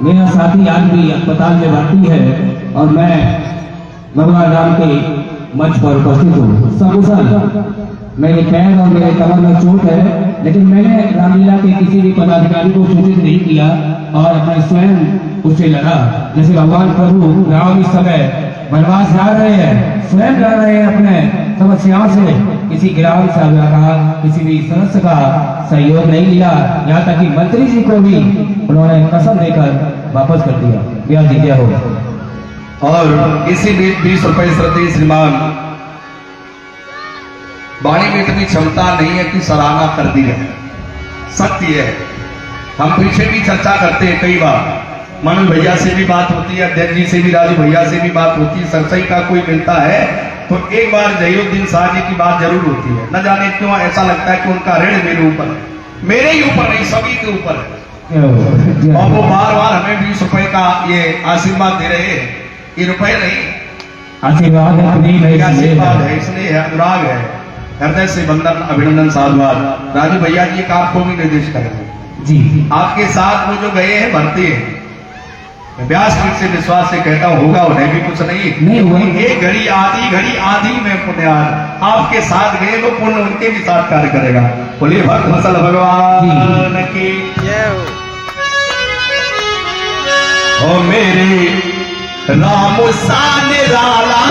मेरा साथी आज भी अस्पताल में भर्ती है और मैं भगवान राम के मंच पर उपस्थित हूँ। सकुशल मेरे पैर और मेरे कमर में चोट है, लेकिन मैंने रामलीला के किसी भी पदाधिकारी को सूचित नहीं किया और मैं स्वयं उससे लड़ा। जैसे भगवान प्रभु राम इस समय वनवास जा रहे हैं, स्वयं लड़ रहे हैं अपने समस्याओं से, किसी ग्राम सभा का किसी भी सदस्य का सहयोग नहीं लिया, यहाँ तक कि मंत्री जी को भी उन्होंने कसम देकर वापस कर दिया। ब्याह जी क्या हो। और इसी बीच 20 रुपए श्रद्धेय श्रीमान, वाणी में इतनी क्षमता नहीं है कि सराहना कर दी है, सत्य है। हम पीछे भी चर्चा करते हैं कई बार, मनोज भैया से भी बात होती है, अध्यक्ष जी से भी, राजू भैया से भी बात होती है। सरसई का कोई मिलता है तो एक बार जहीरुद्दीन शाह जी की बात जरूर होती है। न जाने क्यों ऐसा लगता है कि उनका ऋण मेरे ऊपर है, मेरे ही ऊपर नहीं, सभी के ऊपर है। और वो बार बार हमें 20 रुपए का ये आशीर्वाद दे रहे हैं। ये रुपए नहीं, आशीर्वाद आशीर्वाद है, इसलिए है, अनुराग है, हृदय से बंधन, अभिनंदन, साधुवाद। राजू भैया जी एक आपको भी निर्देश करेंगे जी। आपके साथ वो जो गए हैं भरते हैं, मैं व्यासपीठ से विश्वास से कहता हूँ होगा उन्हें भी कुछ नहीं हुआ। एक घड़ी आधी में पुण्याद आपके साथ गए, वो पुण्य उनके भी साथ कार्य करेगा। बोलिए भक्त मसल भगवान की जय हो। ओ मेरे राम सान राला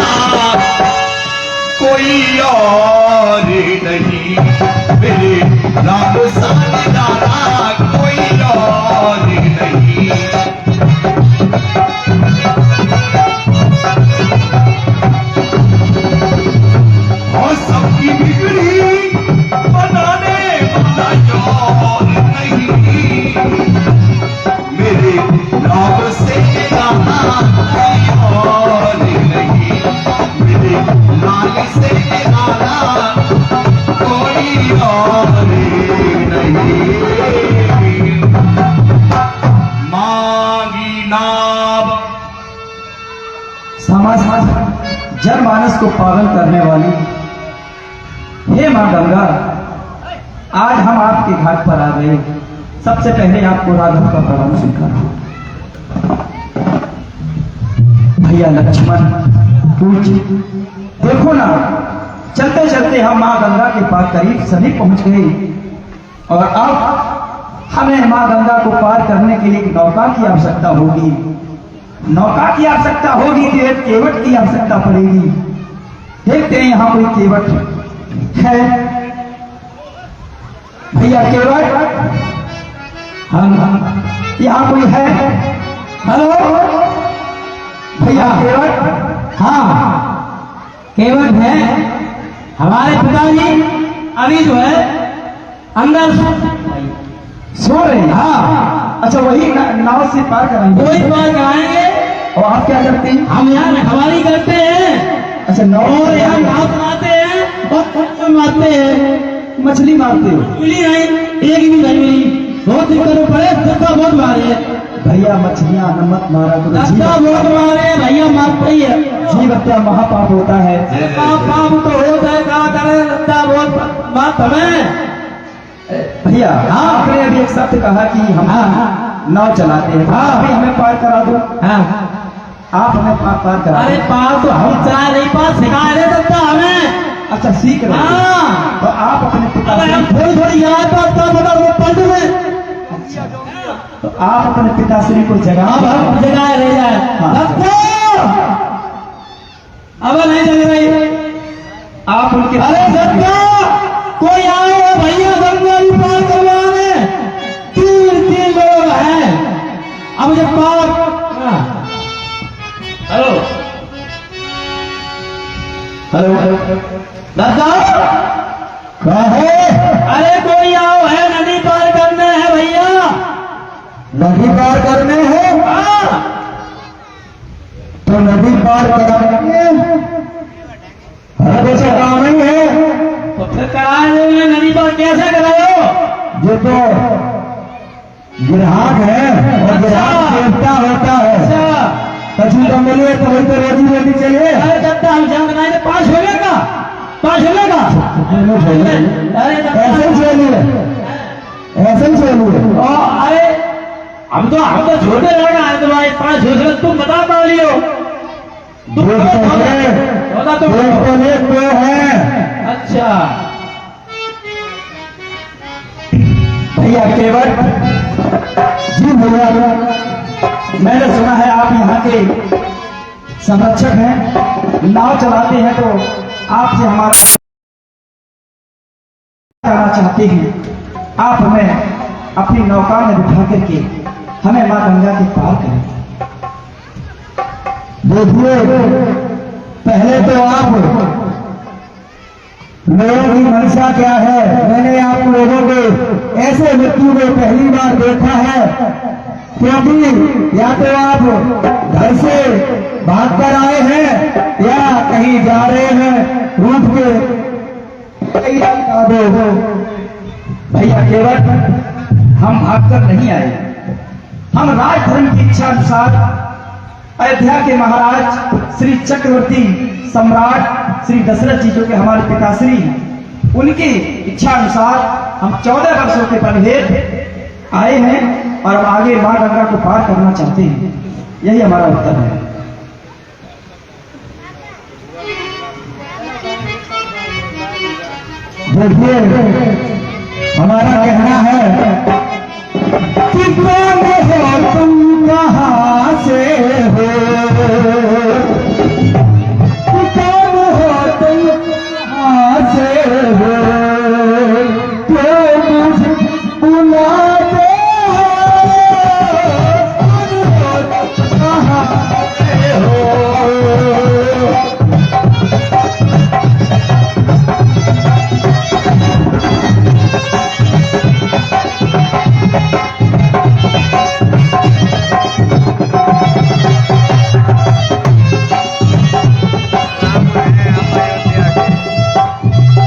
कोई और नहीं, मेरे राम सान राला कोई और नहीं। और सबकी बिगड़ी बनाने वाला और नहीं, मेरे राम से राला कोई और नहीं, मेरे लाल से राला कोई और नहीं। मांगी नाव समाज जनमानस को पागल करने वाली हे मां गंगा, आज हम आपके घाट पर आ गए। सबसे पहले आपको राघव का प्रणाम स्वीकार। भैया लक्ष्मण पूज, देखो ना, चलते चलते हम मां गंगा के पास करीब सभी पहुंच गए और अब हमें मां गंगा को पार करने के लिए एक नौका की आवश्यकता होगी। नौका की आवश्यकता होगी तो एक केवट की आवश्यकता पड़ेगी। देखते हैं यहाँ कोई केवट है? भैया केवट, हाँ यहाँ कोई है? हेलो भैया केवट? हाँ केवट है। हमारे पिताजी अभी जो है अंदर सो रहे हैं। हाँ अच्छा, वही नाव से पार कराएंगे? वही पार कराएंगे। और आप क्या करते हैं? हम यहाँ रखवाली करते हैं। अच्छा, और यहाँ नाव बनाते हैं और मारते हैं। मछली मारते हो? मिली नहीं, एक भी नहीं मिली, बहुत दिक्कत पड़े, धक्का बहुत मारे भैया। मछलियां नमक मारा करो, धक्का बहुत मारे भैया, मारते ही है। जीव हत्या महापाप होता है। पाप तो होता है, क्या करे, बहुत बात हमें भैया। हाँ आपने अभी एक शब्द कहा कि हम नाव चलाते हैं। हाँ अभी हमें पार करा दो। हाँ आप हमें पार करा। अरे पार तो हम चला नहीं, पार सिखा रहे सकता हमें। अच्छा सीख रहे। हाँ तो आप अपने पिता से थोड़ी थोड़ी याद पढ़ में। अच्छा तो आप अपने पिताश्री को जगा जगाए रह जाए। अब नहीं जग रही आप उनके। अरे कोई आए भैया गंगा भी पार करवाने, 3 लोग हैं। अब जब पार, हेलो हेलो दादा कहे, अरे कोई आओ है, नदी पार करने है भैया। नदी पार करने हैं? हाँ तो नदी पार कराएंगे। अरे कुछ काम नहीं है तो फिर करा देंगे। नदी पार कैसे कराओ? ये तो ग्राहक है और ग्राहक देवता होता है। अच्छा कछु तो मिले तो वही तो रोजी रोटी चलिए। अरे दत्ता हम जान बनाए, पास हो लेगा, पास हो लेगा। अरे ऐसे ही चलिए, ऐसे ही चलिए। अरे हम तो छोटे लड़का है, तो भाई 5 हो, तुम बता पा लियो। तुम है। अच्छा भैया केवट जी भैया, मैंने सुना है आप यहाँ के संरक्षक हैं, नाव चलाते हैं, तो आपसे हमारा करना चाहते हैं। आप हमें अपनी नौका में बिठा करके हमें माँ गंगा के पार करें। देखिए, पहले तो आप लोगों की मंशा क्या है, मैंने आप लोगों को ऐसे मृत्यु को पहली बार देखा है, क्योंकि या तो आप घर से भाग कर आए हैं या कहीं जा रहे हैं रूठ के। भैया केवट, हम भाग कर नहीं आए, हम राज धर्म की इच्छा अनुसार अयोध्या के महाराज श्री चक्रवर्ती सम्राट श्री दशरथ जी, जो कि हमारे पिताश्री हैं, उनकी इच्छा अनुसार हम 14 वर्षों के पनवेल आए हैं और अब आगे मां गंगा को पार करना चाहते हैं। यही हमारा उत्तर है। देखिए, हमारा कहना है कि कौन हो तुम, कहां से हो, कौन हो तुम, कहां से हो, क्यों मुझे बुलाते हो, कौन हो तुम, कहां से हो।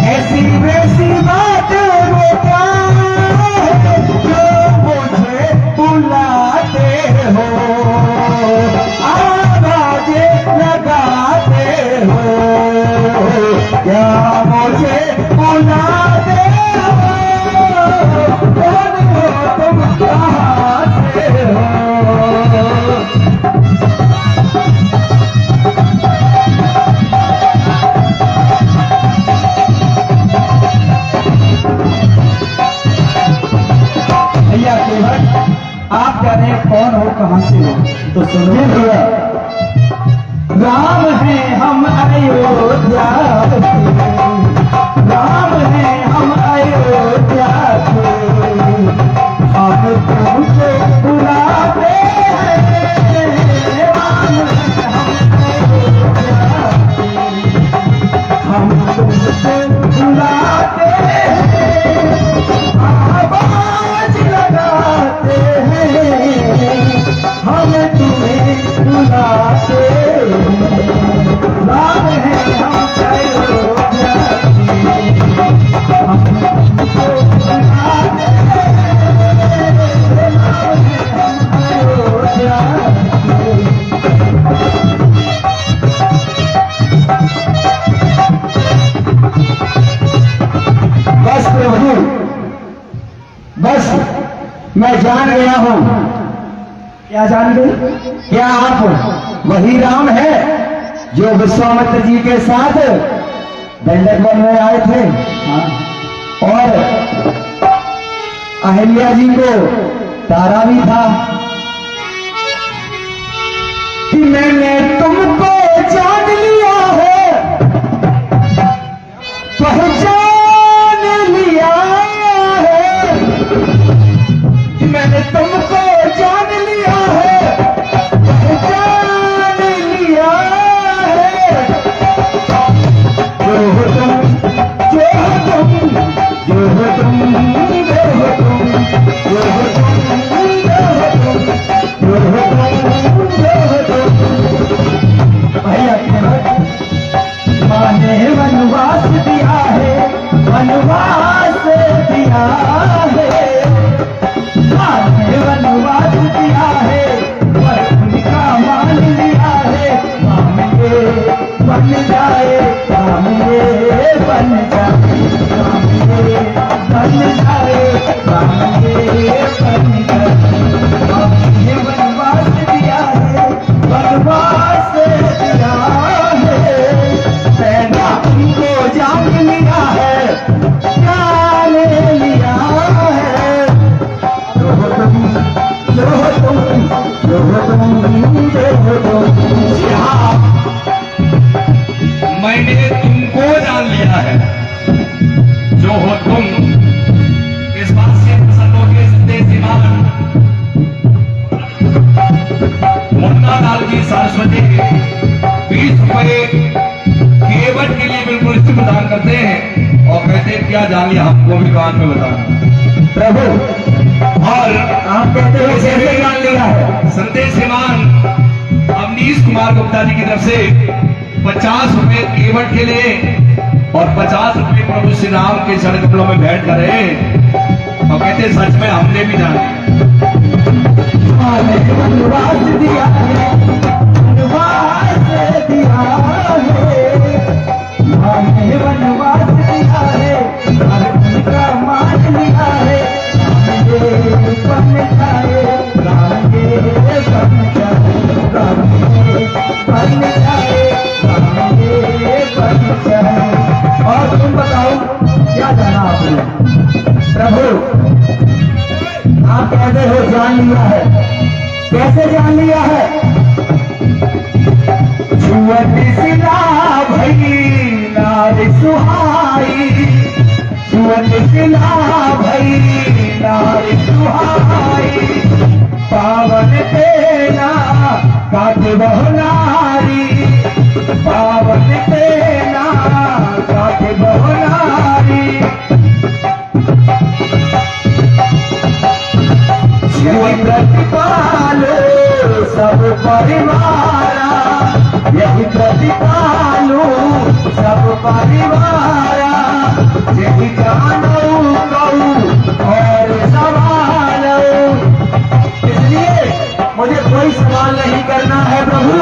ऐसी वैसी बात वो क्या है जो मुझे बुलाते हो, आवाज़ें लगाते हो, क्या मुझे बुलाते हो, कौन हो तुम, कहां से हो। भैया केवट, आप कह रहे हैं कौन हो, कहां से हो, तो सुनिए भैया। राम है हम अयोध्या के, राम है हम अयोध्या के, हम तुमसे बुलाते हैं, राम है हम अयोध्या के, हम तुमसे बुलाते हैं, आवाज लगाते हैं, हम तुम्हें बुलाते हैं, राम है हम अयोध्या के, हम तुमको बुलाते हैं, राम है हम अयोध्या के। बस प्रभु, बस मैं जान गया हूं। क्या जान गए? क्या आप वही राम है जो विश्वामित्र जी के साथ दंडक वन में आए थे? हाँ। और अहिल्या जी को तारा भी था कि मैंने तुमको जान लिया है, पहचान लिया है, मैंने तुमको जान लिया है, पहचान लिया है, जो हो तुम, जो हो तुम, जो हो तुम, जो हो तुम, जो हो तुम, जो हो तुम, जो हो तुम। भैया माने वनवास दिया है, वनवास दिया है, माने हमने तुमको जान लिया है। जो हो तुम, इस बात से प्रसन्न होकर श्रीमान मुन्ना लाल जी सरस्वती 20 रुपए केवट के लिए बिल्कुल निश्चित प्रदान करते हैं और कहते हैं क्या जान लिया, हमको भी कान में बताना प्रभु। और आप कहते हो कैसे जान लिया है? संदेश श्रीमान अवनीश कुमार गुप्ता जी की तरफ से 50 रुपए केवट के लिए और 50 रुपए प्रभु श्री राम के चरण कमलों में बैठ कर रहे और कहते हैं सच में हमने भी जान लिया। वनवास दिया है, वनवास दिया है, हमें वनवास दिया है, हर उनका मान लिया है। राम ये बन जाए, राम ये बन जाए, राम ये बन जाए, राम ये बन जाए। और तुम बताओ क्या जाना आपने? प्रभु आप कहते हो जान लिया है, कैसे जान लिया है? जुवत सिला भई नारी सुहाई, जुवत सिला भई नारी सुहाई, पावन तेना काट बहु नारी, पावन तेना काट बहु नारी। यही प्रतिपाल सब परिवारा, यही प्रतिपालू सब परिवारा, यही जानो कहूँ और सवाल। इसलिए मुझे कोई सवाल नहीं करना है प्रभु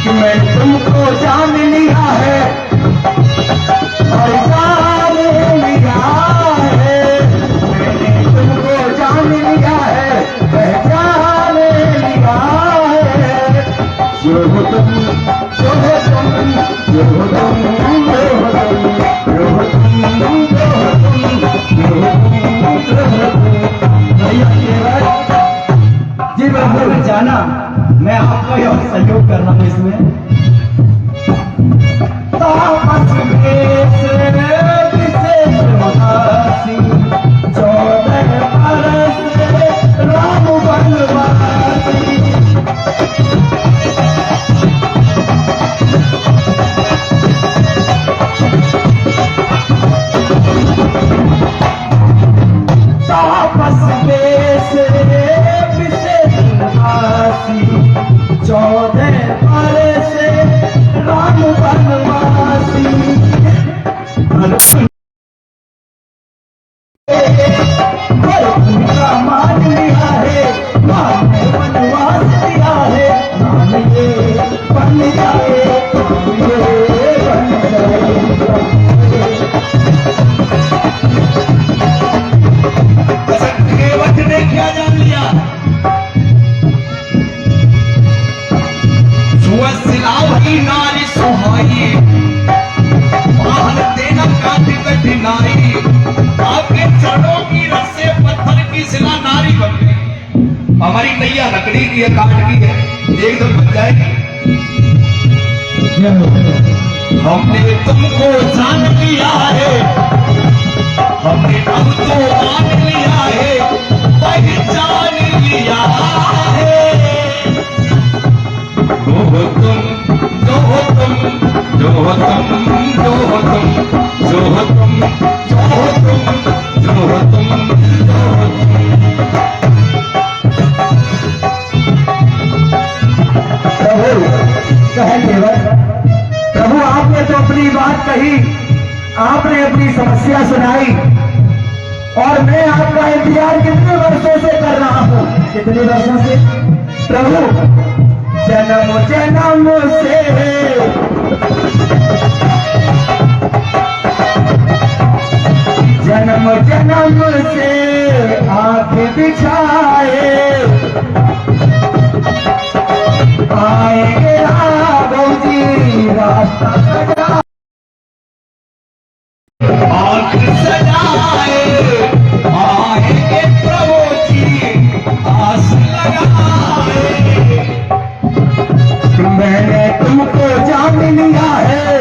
कि मैं तुमको जान लिया है और जान लिया है, मैंने तुमको जान लिया है, पहचान लिया है। जो हो तुम, जो हो तुम, जो हो तुम, जो हो तुम, जो हो तुम, जो हो तुम, जो हो तुम। भैया केवल जी प्रभु जाना, मैं आपको यह सहयोग कर रहा हूँ इसमें। तामस वेश विशेष उदासी, 14 बरस राम वनवासी। तापस वेश विशेष उदासी, 14 बरस राम वनवासी। उनका मान लिया है, मान ने वनवास दिया है, राम ये बन जाए, राम ये बन जाए। केवट ने क्या जान लिया? सुवसिलाई नारी सुहाई, वाहन देना काटी कठिनाई, आपके चरणों की रस से पत्थर की शिला नारी बन गई। हमारी नैया लकड़ी की है, काट की है, एकदम बन जाएगी। हमने तुमको जान लिया है, हमने अब तो मान लिया है, पहचान लिया है। जो हो तुम, जो हो तुम, जो हो तुम, जो हो तुम, जो हो तुम, जो हो तुम, जो हो तुम, जो हो तुम। प्रभु कहे केवल, प्रभु आपने तो अपनी बात कही, आपने अपनी समस्या सुनाई और मैं आपका इंतजार कितने वर्षों से कर रहा हूँ? कितने वर्षों से प्रभु? जन्म जन्म से, जन्म जन्म से आंख बिछाए आएंगे राघव जी रास्ता सजा, आंख सजाए आएंगे प्रभु जी आस लगाए। मैंने तुमको जान लिया है,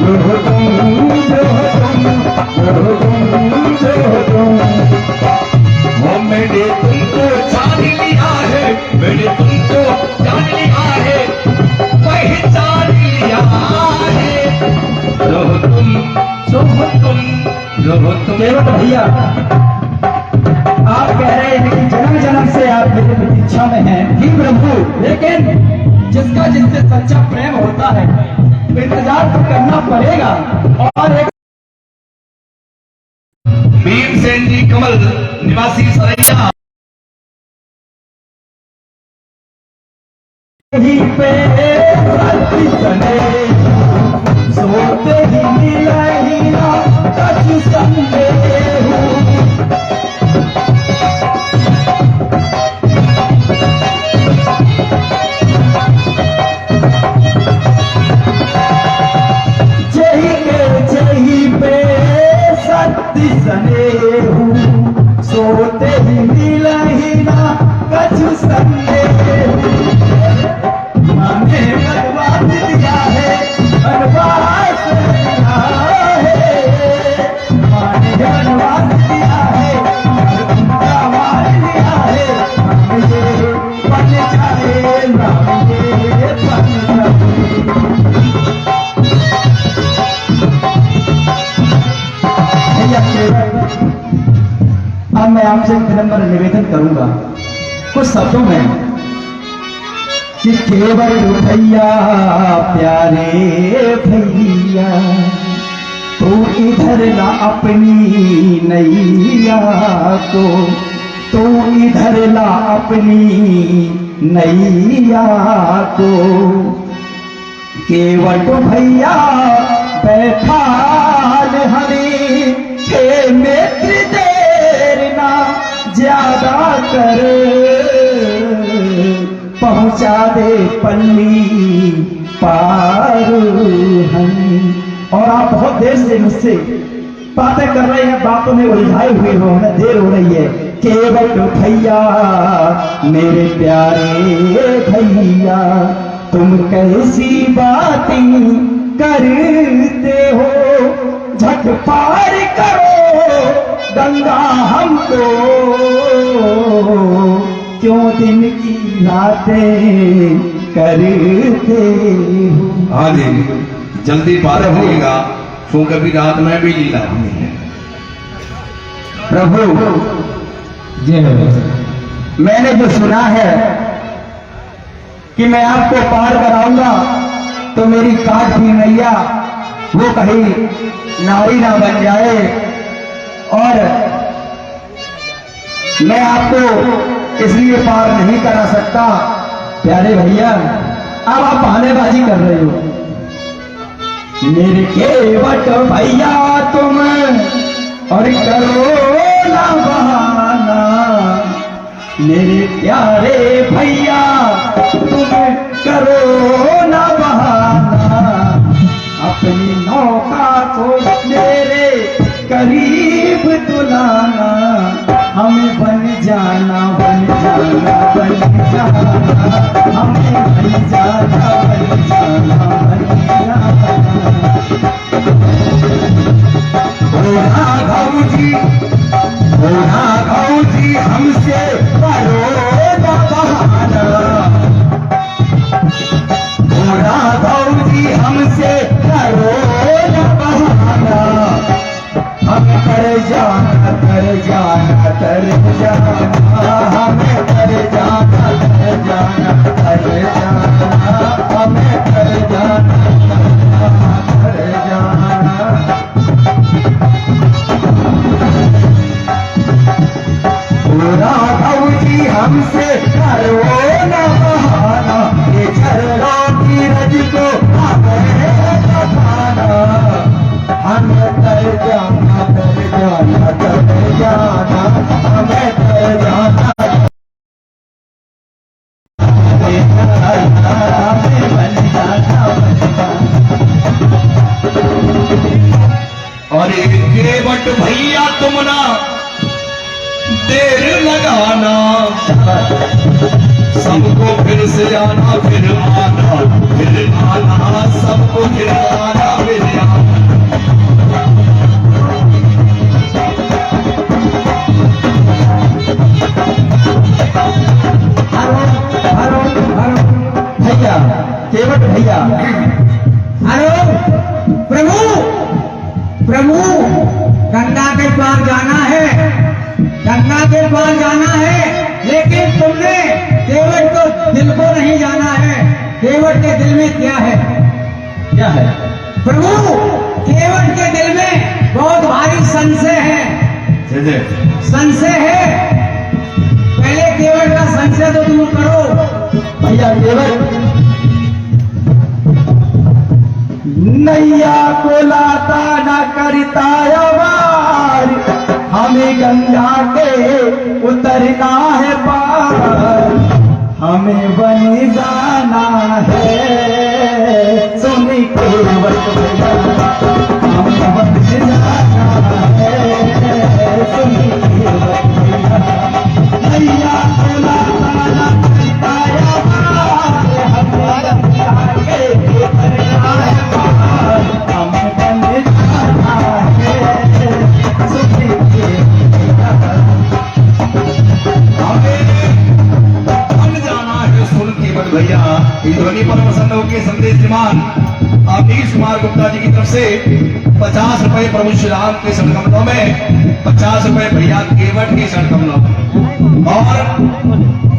जो हो तुम, जो हो तुम, जो हो तुम, जो हो तुम। वो मैंने तुमको जान लिया है, मैंने तुमको जान लिया है, पहचान लिया है। जो हो तुम, जो हो तुम, जो हो तुम। केवट भैया, आप कह रहे हैं कि जन्म जन्म से आप मेरी प्रतीक्षा में हैं। जी प्रभु, लेकिन जिसका जिससे सच्चा प्रेम होता है तो इंतजार तो करना पड़ेगा। और एक भीमसेन जी कमल निवासी सरैया ही पे राती सने, सोते ही मिला ही ना कछु संदेह। स्नेहू सोते ही मिलही ना कछु संदेह। माने बनवास दिया है, बनवास दिया है, माने बनवास दिया है, बनवास दिया है। हम ये बन जाए, हम ये बन जाए। अब मैं आपसे एक विनम्र निवेदन करूंगा कुछ शब्दों में कि केवल भैया प्यारे भैया, तू इधर ला अपनी नैया को, तू इधर ला अपनी नैया को। केवल भैया बैठा हरी हे मित्र, देर ना ज्यादा कर, पहुंचा दे पल्ली पार हमें। और आप बहुत देर से मुझसे बातें कर रहे हैं, बातों में उलझाए हुए हो, हमें देर हो रही है। केवल भैया मेरे प्यारे भैया, तुम कैसी बातें करते हो, झट पार करो गंगा हमको, क्यों दिन की रातें करते हो। हाँ जी, जल्दी पार होगा, तो कभी रात में भी लीला होनी है। प्रभु जी, मैंने जो सुना है कि मैं आपको पार कराऊंगा तो मेरी काट की नैया वो कहीं नारी ना बन जाए, और मैं आपको इसलिए पार नहीं करा सकता। प्यारे भैया, अब आप बहानेबाजी कर रहे हो। मेरे केवट भैया तुम और करो ना बहाना, मेरे प्यारे भैया तुम करो ना बहाना। अपनी नौका को मेरे करीब तुलाना, हमें बन जाना, बन जाना, बन जाना, हमें बन जाना, बन जाना, बन जाना। राघव जी, राघव जी हमसे करो ना बहाना, राघव जी हमसे करो न बहाना। हम कर जाना, कर जाना, कर जाना, हमें कर जाना, कर जाना, कर जाना, हमें कर जाना, कर जाना। राघव जी हमसे करो न बहाना, ये चरणों की रज को हमें बताना। हमें कर जाना, कर जाना, कर जाना, हमें कर जाना, हमें बन जाना, बन जाना। और केवट भैया तुम ना देर लगाना, सबको फिर से आना, फिर आना, फिर आना, सबको फिर आना, फिर आना। के पास जाना है, लेकिन तुमने केवट को दिल को नहीं जाना है। केवट के दिल में क्या है? क्या है? प्रभु, केवट के दिल में बहुत भारी संशय है। संशय है, पहले केवट का संशय तो दूर करो। भैया केवट नैया को लाता न करता अवार, हमें गंगा के उतरना है पार, हमें बन जाना है। सुनी केवट भैया हमें बन जाना है। सुनी केवट भैया नैया को लाता न करता अवार, हमें गंगा के उतरना है पार, हमें बन जाना है। सुनी केवट बन जाना है। सुन केवट भैया इस ध्वनि पर प्रसन्न होकर संदेश श्रीमान अवनीश कुमार गुप्ता जी की तरफ से 50 रुपए प्रभु श्री राम के शरण कमलों में, 50 रुपए भैया केवट के शरण कमलों में, और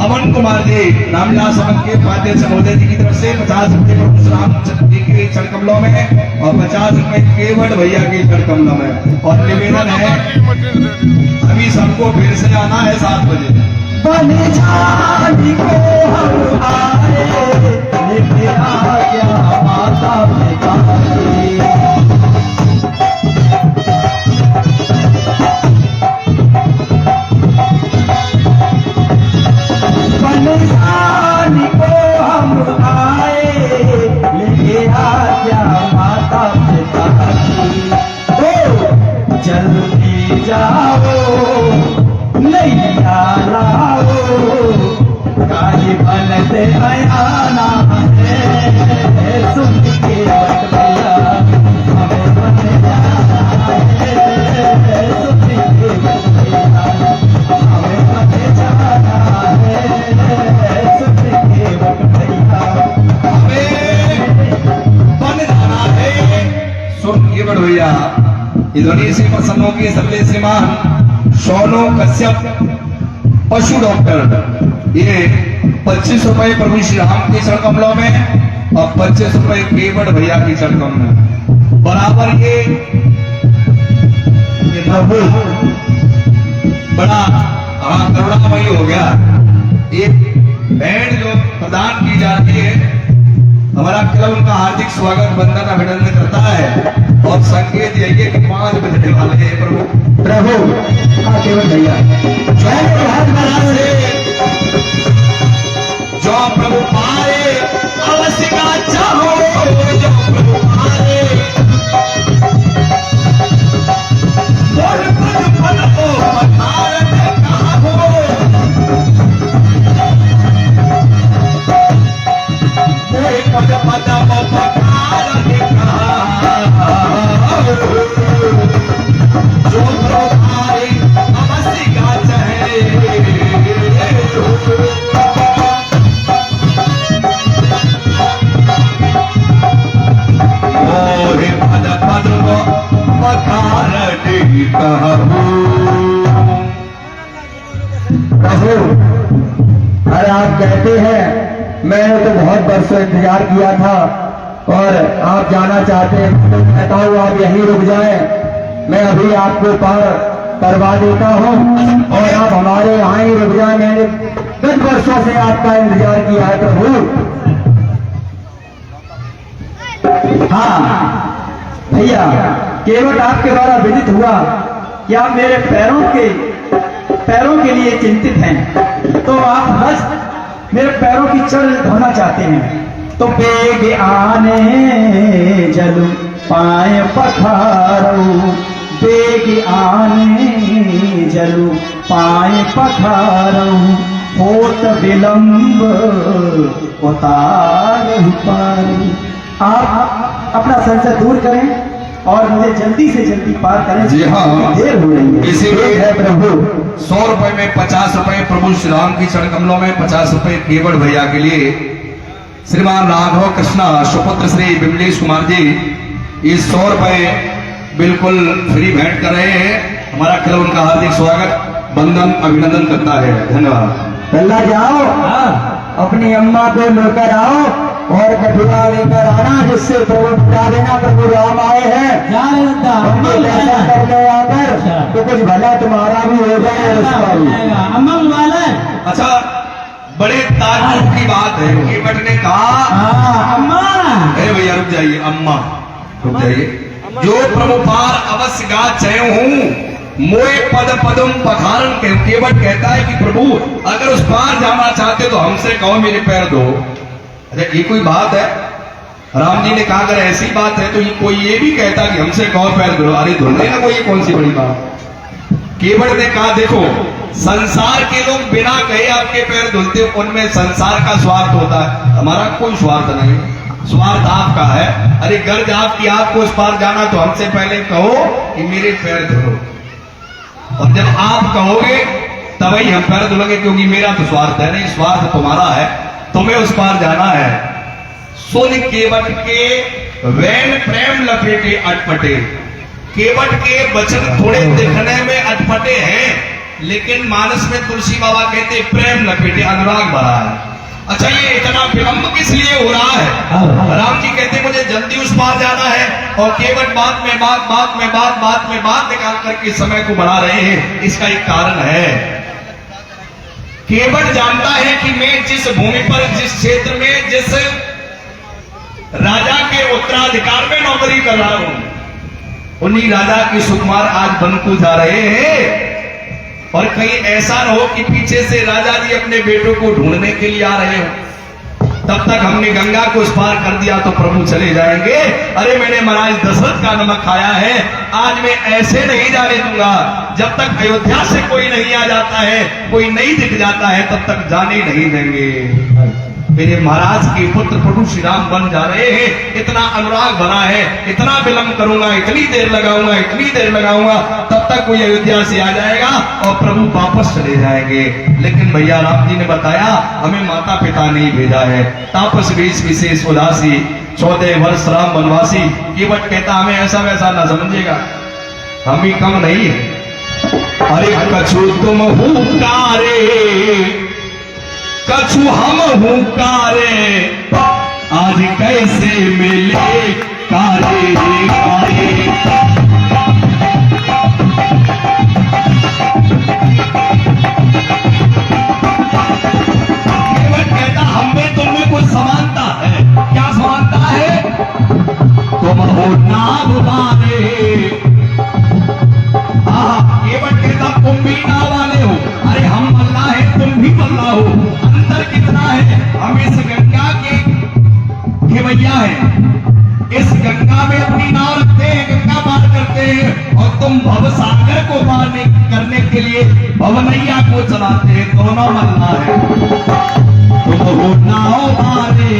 अमन कुमार जी रामदास अमन के उपाध्यक्ष महोदय जी की तरफ से 50 रुपए प्रभु श्री रामचंद्र जी के शरण कमलों में और 50 रुपए केवट भैया के शरण कमलों में। और निवेदन है अभी सबको फिर से आना है 7 बजे। बन जाने को हम आए, लेके आ गया माता पिता की। बन जाने को हम आए, लेके आ गया माता पिता की। तो जल्दी जाओ नैया लाओ, काहे बनते आना है। सुन केवट भैया हमें बन जाना है। सुन केवट भैया हमें बन जाना है। सुन केवट भैया हमें बन जाना है। सुन केवट भैया इस ध्वनि से प्रसन्न होकर सबले श्रीमान सोनू कश्यप पशु डॉक्टर, ये 25 रुपए प्रभु श्री राम के शरण कमलों में और 25 रुपए केवट भैया की शरण कमलों में बराबर। ये प्रभु बड़ा करुणामयी हो गया। एक भेंट जो प्रदान की जाती है, हमारा क्लब उनका हार्दिक स्वागत वंदन अभिनंदन करता है और संकेत यही है कि 5 बजने वाले हैं प्रभु। प्रभु हाँ केवट भैया जो प्रभु पाए अवश्य का चाहो, जो प्रभु पाए बोल पद पद को पधार में कहा हो। बोल पद पद को पधार में कहा, जो प्रभु पाए अवश्य का चाहे। प्रभु अरे आप कहते हैं, मैंने तो बहुत बरसों इंतजार किया था और आप जाना चाहते हैं, तो कहता हूँ आप यहीं रुक जाएं, मैं अभी आपको पार करवा देता हूँ और आप हमारे यहाँ ही रुक जाएं। मैंने 10 वर्षों से आपका इंतजार किया है प्रभु। हाँ भैया केवट आपके द्वारा विदित हुआ कि आप मेरे पैरों के लिए चिंतित हैं, तो आप बस मेरे पैरों की चल धोना चाहते हैं। तो बेग आने जलू पाए पखारो, बेग आने जलू पाए पखारो, होत विलंब उतार पारू। आप अपना संशय दूर करें और मुझे जल्दी से जल्दी पार करें। जी हाँ, देर हो रही है। इसीलिए है प्रभु 100 रुपए में 50 रुपए प्रभु श्री राम की चरण कमलों में, 50 रुपए केवट भैया के लिए श्रीमान राघव कृष्णा सुपुत्र श्री विमलेश कुमार जी ये 100 रुपए बिल्कुल फ्री भेंट कर रहे हैं। हमारा क्लब उनका हार्दिक स्वागत बंदन अभिनंदन करता है। धन्यवाद। चला जाओ, अपनी अम्मा को लेकर आओ और कटुआ लेकर आना, जिससे प्रभु बता देना प्रभु राम आए हैं। उनके दर्शन करने आकर तो कुछ भला तुम्हारा भी हो जाए और उसका भी। अच्छा, बड़े ताज्जुब की बात है। केवट ने कहा अरे भैया रुक जाइए, अम्मा रुक जाइए। जो प्रभु पार अवश्य गा चय हूँ मोए पद पदम पखारन के। केवट कहता है कि प्रभु अगर उस पार जाना चाहते तो हमसे कहो मेरे पैर धो। अरे ये कोई बात है? राम जी ने कहा अगर ऐसी बात है तो ये कोई ये भी कहता कि हमसे कहो पैर धो। अरे धुलने ना कोई, कौन सी बड़ी बात। केवट ने कहा देखो, संसार के लोग बिना कहे आपके पैर धुलते, उनमें संसार का स्वार्थ होता है, हमारा कोई स्वार्थ नहीं, स्वार्थ आपका है। अरे गर्ज आपकी, आपको उस पार जाना तो हमसे पहले कहो कि मेरे पैर धुलो, और जब आप कहोगे तभी हम पैर धुलेंगे, क्योंकि मेरा तो स्वार्थ है नहीं, स्वार्थ तुम्हारा है, तुम्हें उस पार जाना है। सुन केवट के वैन प्रेम लपेटे अटपटे। केवट के वचन थोड़े दिखने में अटपटे हैं, लेकिन मानस में तुलसी बाबा कहते प्रेम लपेटे, अनुराग भरा है। अच्छा, ये इतना विलंब किस लिए हो रहा है? राम जी कहते मुझे जल्दी उस पार जाना है, और केवट बात में बात निकाल करके समय को बढ़ा रहे हैं। इसका एक कारण है, केवट जानता है कि मैं जिस भूमि पर, जिस क्षेत्र में, जिस राजा के उत्तराधिकार में नौकरी कर रहा हूं, उन्हीं राजा की सुकुमार आज बन को जा रहे हैं, और कहीं ऐसा न हो कि पीछे से राजा जी अपने बेटों को ढूंढने के लिए आ रहे हो, तब तक हमने गंगा को इस पार कर दिया तो प्रभु चले जाएंगे। अरे मैंने महाराज दशरथ का नमक खाया है, आज मैं ऐसे नहीं जाने दूंगा। जब तक अयोध्या से कोई नहीं आ जाता है, कोई नहीं दिख जाता है, तब तक जाने नहीं देंगे। मेरे महाराज के पुत्र प्रभु श्री राम बन जा रहे हैं, इतना अनुराग बना है, इतना विलंब करूंगा, इतनी देर लगाऊंगा, तब तक कोई अयोध्या से आ जाएगा और प्रभु वापस चले जाएंगे। लेकिन भैया राम जी ने बताया हमें माता पिता नहीं भेजा है, तापस बीस विशेष उदासी, 14 वर्ष राम वनवासी। केवट कहता हमें ऐसा वैसा ना समझिएगा, हम भी कम नहीं है। अरे कछु तुम हुकारे, कछु हम हुकारे, आज कैसे मिले कारे कारे। केवट कहता हम में तुम में कुछ समानता है। क्या समानता है? तुम हो नाव वाले। केवट कहता तुम भी नाव वाले हो, अरे हम मल्ला है, तुम भी मल्ला हो। अंतर कितना है? हम इस गंगा के खेवैया है, इस गंगा में अपनी नाव रखते हैं, गंगा पार करते हैं, और तुम भव सागर को पार करने के लिए भवनैया को चलाते हैं। दोनों मल्ला है। तुम हो नाव वाले,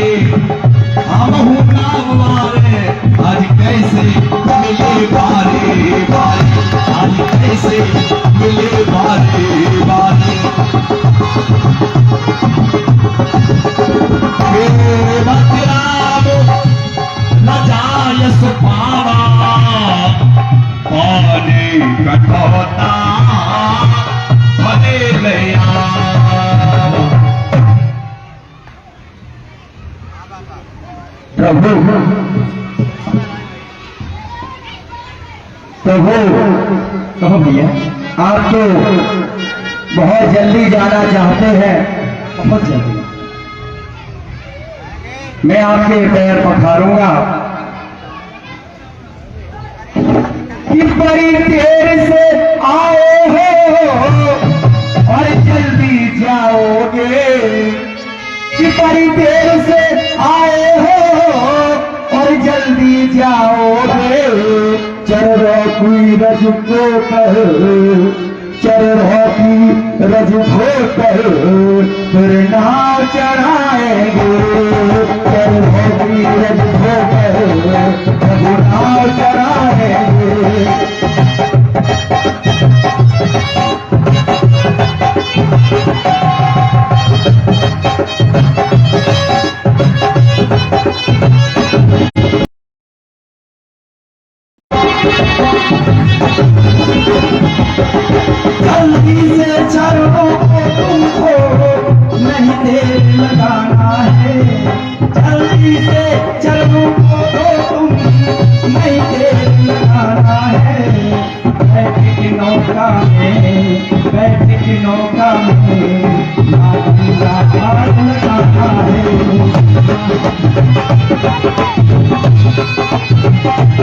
हम हो नाव वाले, आज कैसे मिले बारे बारे, आज कैसे मिले बारे बारे। न जाय सुपावा, पानी कठोता भले लया। प्रभु कहो भैया, आप तो बहुत जल्दी जाना चाहते हैं, बहुत जल्दी। मैं आपके पैर पखारूंगा कि बड़ी देर से आए हो और जल्दी जाओगे, कि बड़ी देर से आए हो और जल्दी जाओगे। चरणों की रज को कहो, चरणों की रज को कहो, फिर नाव चढ़ाएंगे। चरणों की रज को कहो, फिर नाव चढ़ाएंगे। जल्दी से चरणों पे तुमको नहीं देर लगाना है, जल्दी से चरणों को तुम नहीं देर लगाना है। बैठ की नौका में नादी का पार लगाना है।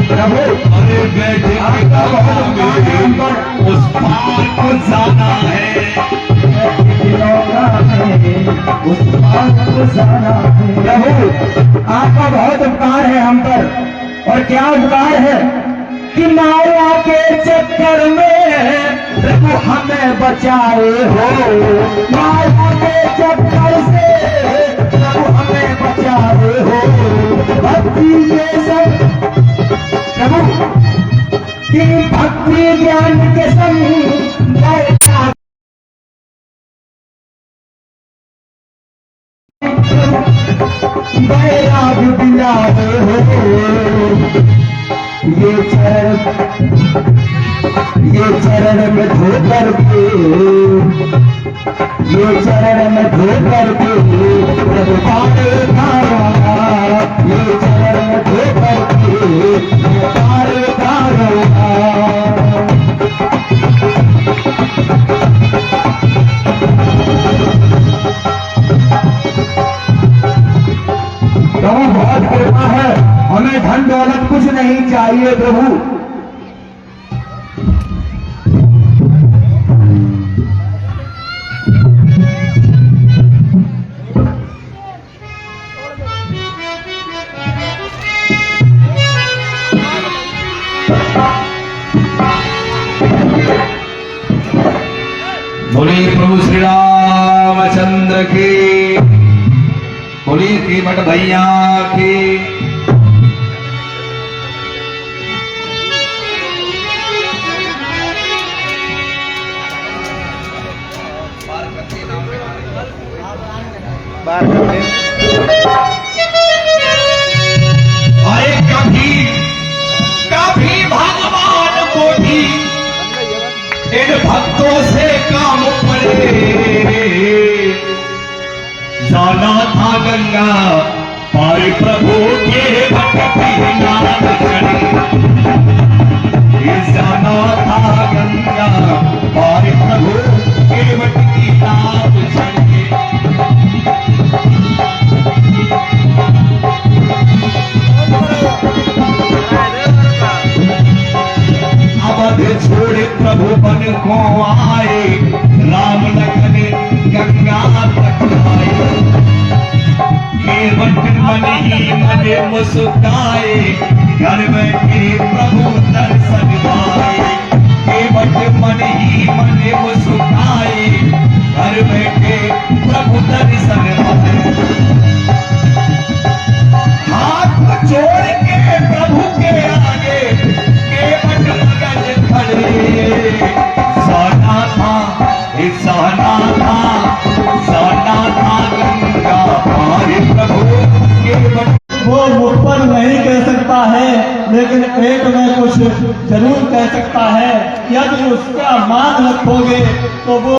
प्रभु अरे बेटे उस पार को जाना है। उस पार को जाना है। प्रभु आपका बहुत उपकार है हम पर, और क्या उपकार है कि माया के चक्कर में प्रभु हमें बचाए हो। माया के चक्कर से प्रभु हमें बचाए हो। भक्ति के संग प्रभु कि भक्ति ज्ञान के संग बैराग दिलाए हो। ये चरण में धो करके प्रभु पार उतारूंगा। ये चरण में धो करके पार उतारूंगा। प्रभु बहुत कृपा है, हमें धन दौलत कुछ नहीं चाहिए प्रभु। बोलिए प्रभु श्री रामचंद्र की, बोलिए केवट भैया की। अरे कभी भगवान को भी इन भक्तों से काम पड़े। जाना था गंगा पार प्रभु के भक्ति नाम चढ़े। जाना था गंगा पार प्रभु के भक्ति नाम चढ़े। अवध छोड़े प्रभु बन को आए, राम लखन गंगा तक आए। केवट मन ही मन मुस्काए, घर बैठे प्रभु दर्शन पाए। केवट मन ही मन मुस्काए, घर बैठे प्रभु दर्शन पाए। हाथ जोड़ के प्रभु के आगे केवट मगन खड़े। सहना था गंगा पार प्रभु केवट। वो मुख पर नहीं कह सकता है, लेकिन पेट में कुछ जरूर कह सकता है। यदि उसका मान रखोगे तो वो